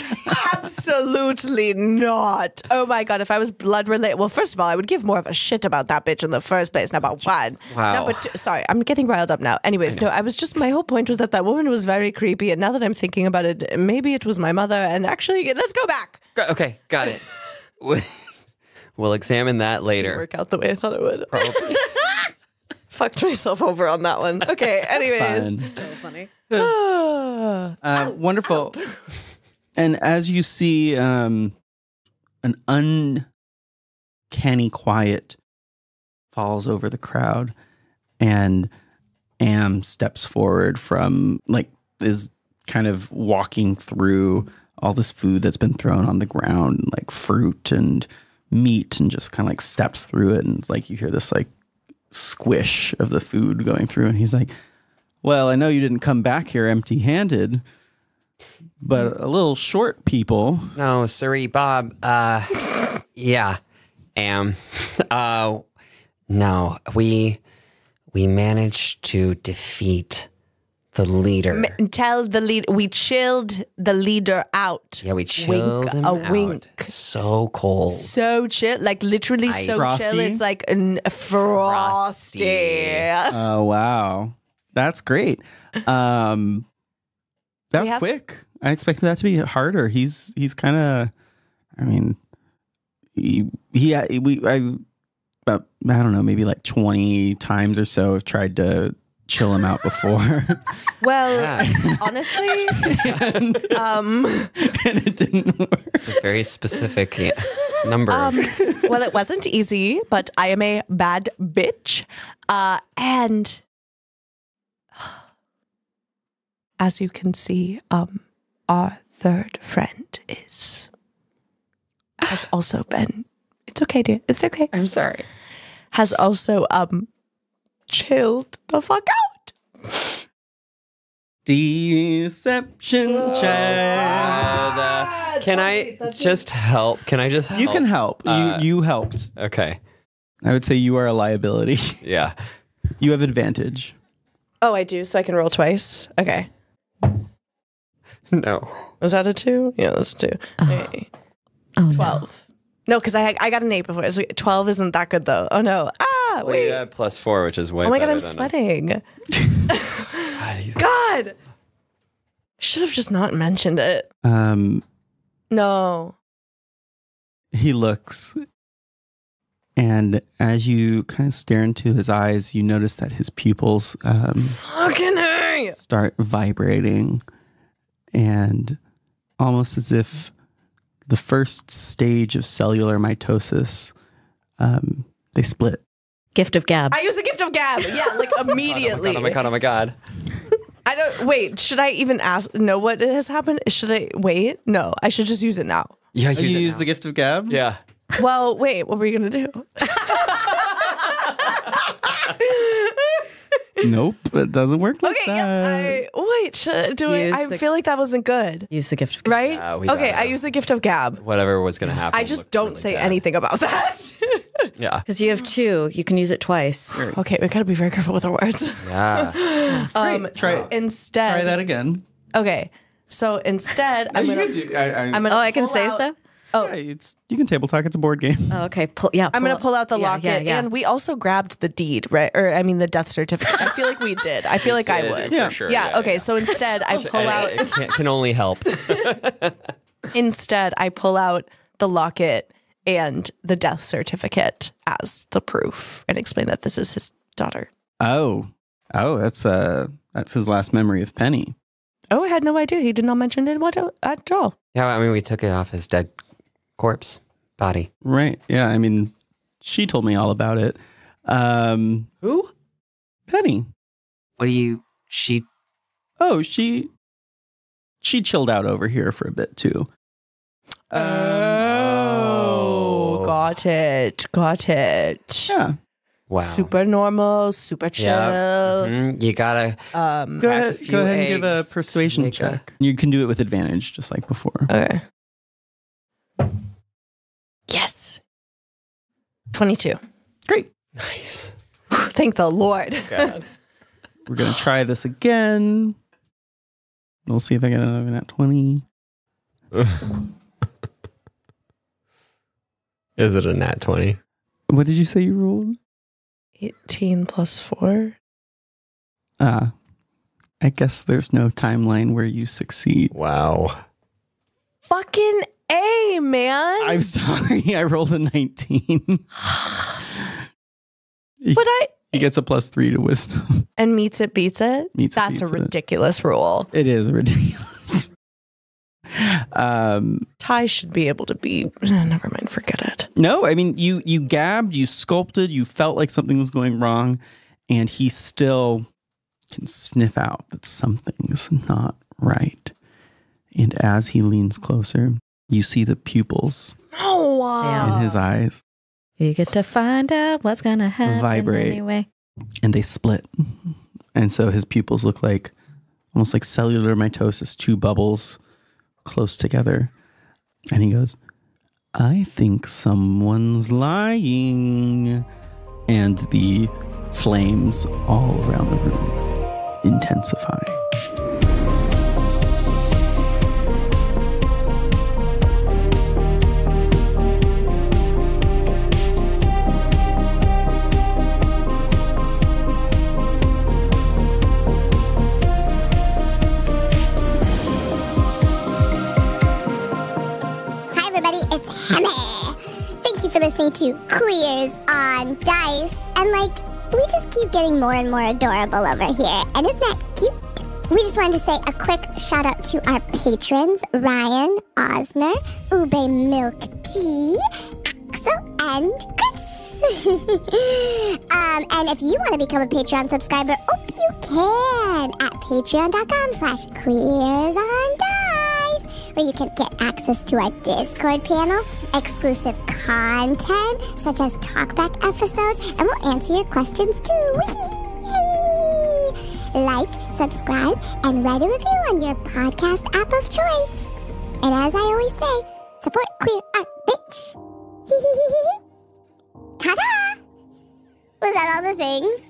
Absolutely not. Oh my God, if I was blood related, well, first of all, I would give more of a shit about that bitch in the first place. Number one. Wow. Number two, sorry, I'm getting riled up now. Anyways, no, I was just, my whole point was that woman was very creepy. And now that I'm thinking about it, maybe it was my mother. And actually, let's go back. Okay, got it. We'll examine that later. Work out the way I thought it would. Probably. Fucked myself over on that one. Okay, anyways. Fun. So funny. Wonderful. And as you see an uncanny quiet falls over the crowd, and Am steps forward from, like, is kind of walking through all this food that's been thrown on the ground, like fruit and meat, and just kind of like steps through it, and it's like you hear this like squish of the food going through, and he's like, well, I know you didn't come back here empty-handed, but a little short, people. No, sorry, Bob. Yeah, no, we managed to defeat the leader. Tell the lead. We chilled the leader out. Yeah, we chilled him out. Wink. So cold. So chill, like literally so Frosty? chill. It's like frosty. Oh, wow. That's great. That was quick. I expected that to be harder. He's kind of, I mean, about, I don't know, maybe like 20 times or so have tried to chill him out before. Well, honestly, and it didn't work. It's a very specific number. well, it wasn't easy, but I am a bad bitch. And as you can see, our third friend has also been, it's okay, dear. It's okay. I'm sorry. Has also chilled the fuck out. Deception check. Can I just help? Can I just help? You can help. You helped. Okay. I would say you are a liability. Yeah. You have advantage. Oh, I do, so I can roll twice. Okay. No. Was that a 2? Yeah, that's a 2. Okay. Oh, 12. No, because I got an 8 before. So 12 isn't that good, though. Oh, no. Well, Wait. yeah, +4, which is way Oh, my God, better I'm than sweating. God, God. Should have just not mentioned it. No. He looks, and as you kind of stare into his eyes, you notice that his pupils Fucking hey. start vibrating, and almost as if the first stage of cellular mitosis, they split. Gift of gab. I use the gift of gab. Yeah, like immediately. Oh my God. I don't, wait, should I even know what has happened? Should I wait? No, I should just use it now. Yeah, You use the gift of gab? Yeah. Well, wait, what were you going to do? Nope, it doesn't work like Okay, that. wait, should do it? Use I the- feel like that wasn't good. Use the gift of gab. Right? Yeah, we Okay, gotta- I use the gift of gab. Whatever was going to happen. I just looked don't really say bad. anything about that. Yeah. Because you have 2. You can use it twice. Okay, we gotta be very careful with our words. Yeah. Try Instead, Try that again. Okay, so instead, I'm you gonna. can do. I'm gonna Oh, I can pull say out- stuff? Oh. Yeah, you can table talk. It's a board game. Oh, okay. I'm going to pull out the yeah, locket. yeah. And we also grabbed the deed, right? Or, I mean, the death certificate. I feel like we did. I feel like I would. Yeah. For sure. Yeah, okay. So instead, I pull out... It can only help. Instead, I pull out the locket and the death certificate as the proof and explain that this is his daughter. Oh, that's his last memory of Penny. Oh, I had no idea. He did not mention it at all. Yeah, I mean, we took it off his dead corpse body. Right. Yeah. I mean, she told me all about it. Who? Penny. What do you? She? Oh, she chilled out over here for a bit too. Got it. Yeah. Wow. Super normal, super chill. You gotta Go ahead and give a persuasion check. You can do it with advantage, just like before. Okay. Yes. 22. Great. Nice. Thank the Lord. God. We're gonna try this again. We'll see if I get another nat 20. Is it a nat 20? What did you say you rolled? 18 plus 4. I guess there's no timeline where you succeed. Wow. Fucking A, man. I'm sorry, I rolled a 19. But He gets a +3 to wisdom. and meets it, beats it. That's a ridiculous rule. It is ridiculous. Ty should be able to be. Never mind, forget it. No, I mean, you gabbed, you sculpted, you felt like something was going wrong, and he still can sniff out that something's not right. And as he leans closer, you see the pupils Oh, in his eyes You get to find out what's gonna happen vibrate. anyway. And they split. And so his pupils look like almost like cellular mitosis, two bubbles close together. And he goes, I think someone's lying. And the flames all around the room intensify. Hi everybody, it's Hemi. Thank you for listening to Queers on Dice. And we just keep getting more and more adorable over here. And isn't that cute? We just wanted to say a quick shout out to our patrons, Ryan, Osner, Ube Milk Tea, Axel, and Chris. And if you want to become a Patreon subscriber, you can at patreon.com/queersondice, where you can get access to our Discord panel, exclusive content, such as talkback episodes, and we'll answer your questions too. Like, subscribe, and write a review on your podcast app of choice. And as I always say, support queer art, bitch. Ta-da! Was that all the things?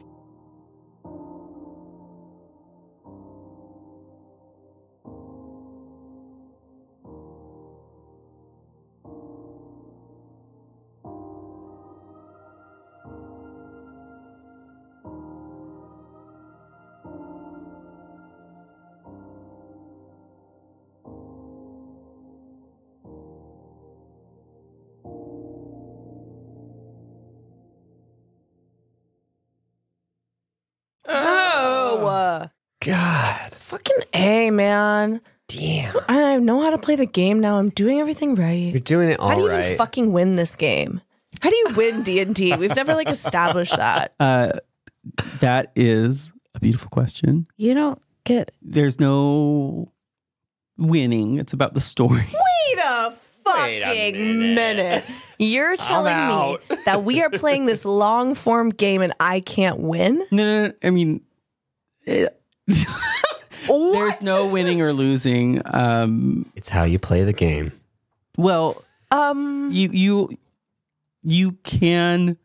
Oh, God. fucking A, man. Damn. So, I know how to play the game now. I'm doing everything right. You're doing it all How do you right. even fucking win this game? How do you win D&D? We've never established that. That is a beautiful question. You don't get There's no winning. It's about the story. Wait a fucking minute. You're telling me that we are playing this long form game and I can't win? No. I mean, there's no winning or losing. It's how you play the game. Well, you can.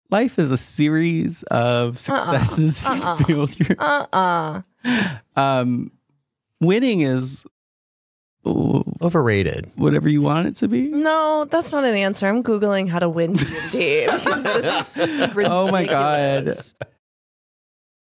Life is a series of successes and failures. Winning is Overrated. whatever you want it to be? No, that's not an answer. I'm Googling how to win D&D. This is ridiculous. Oh my God.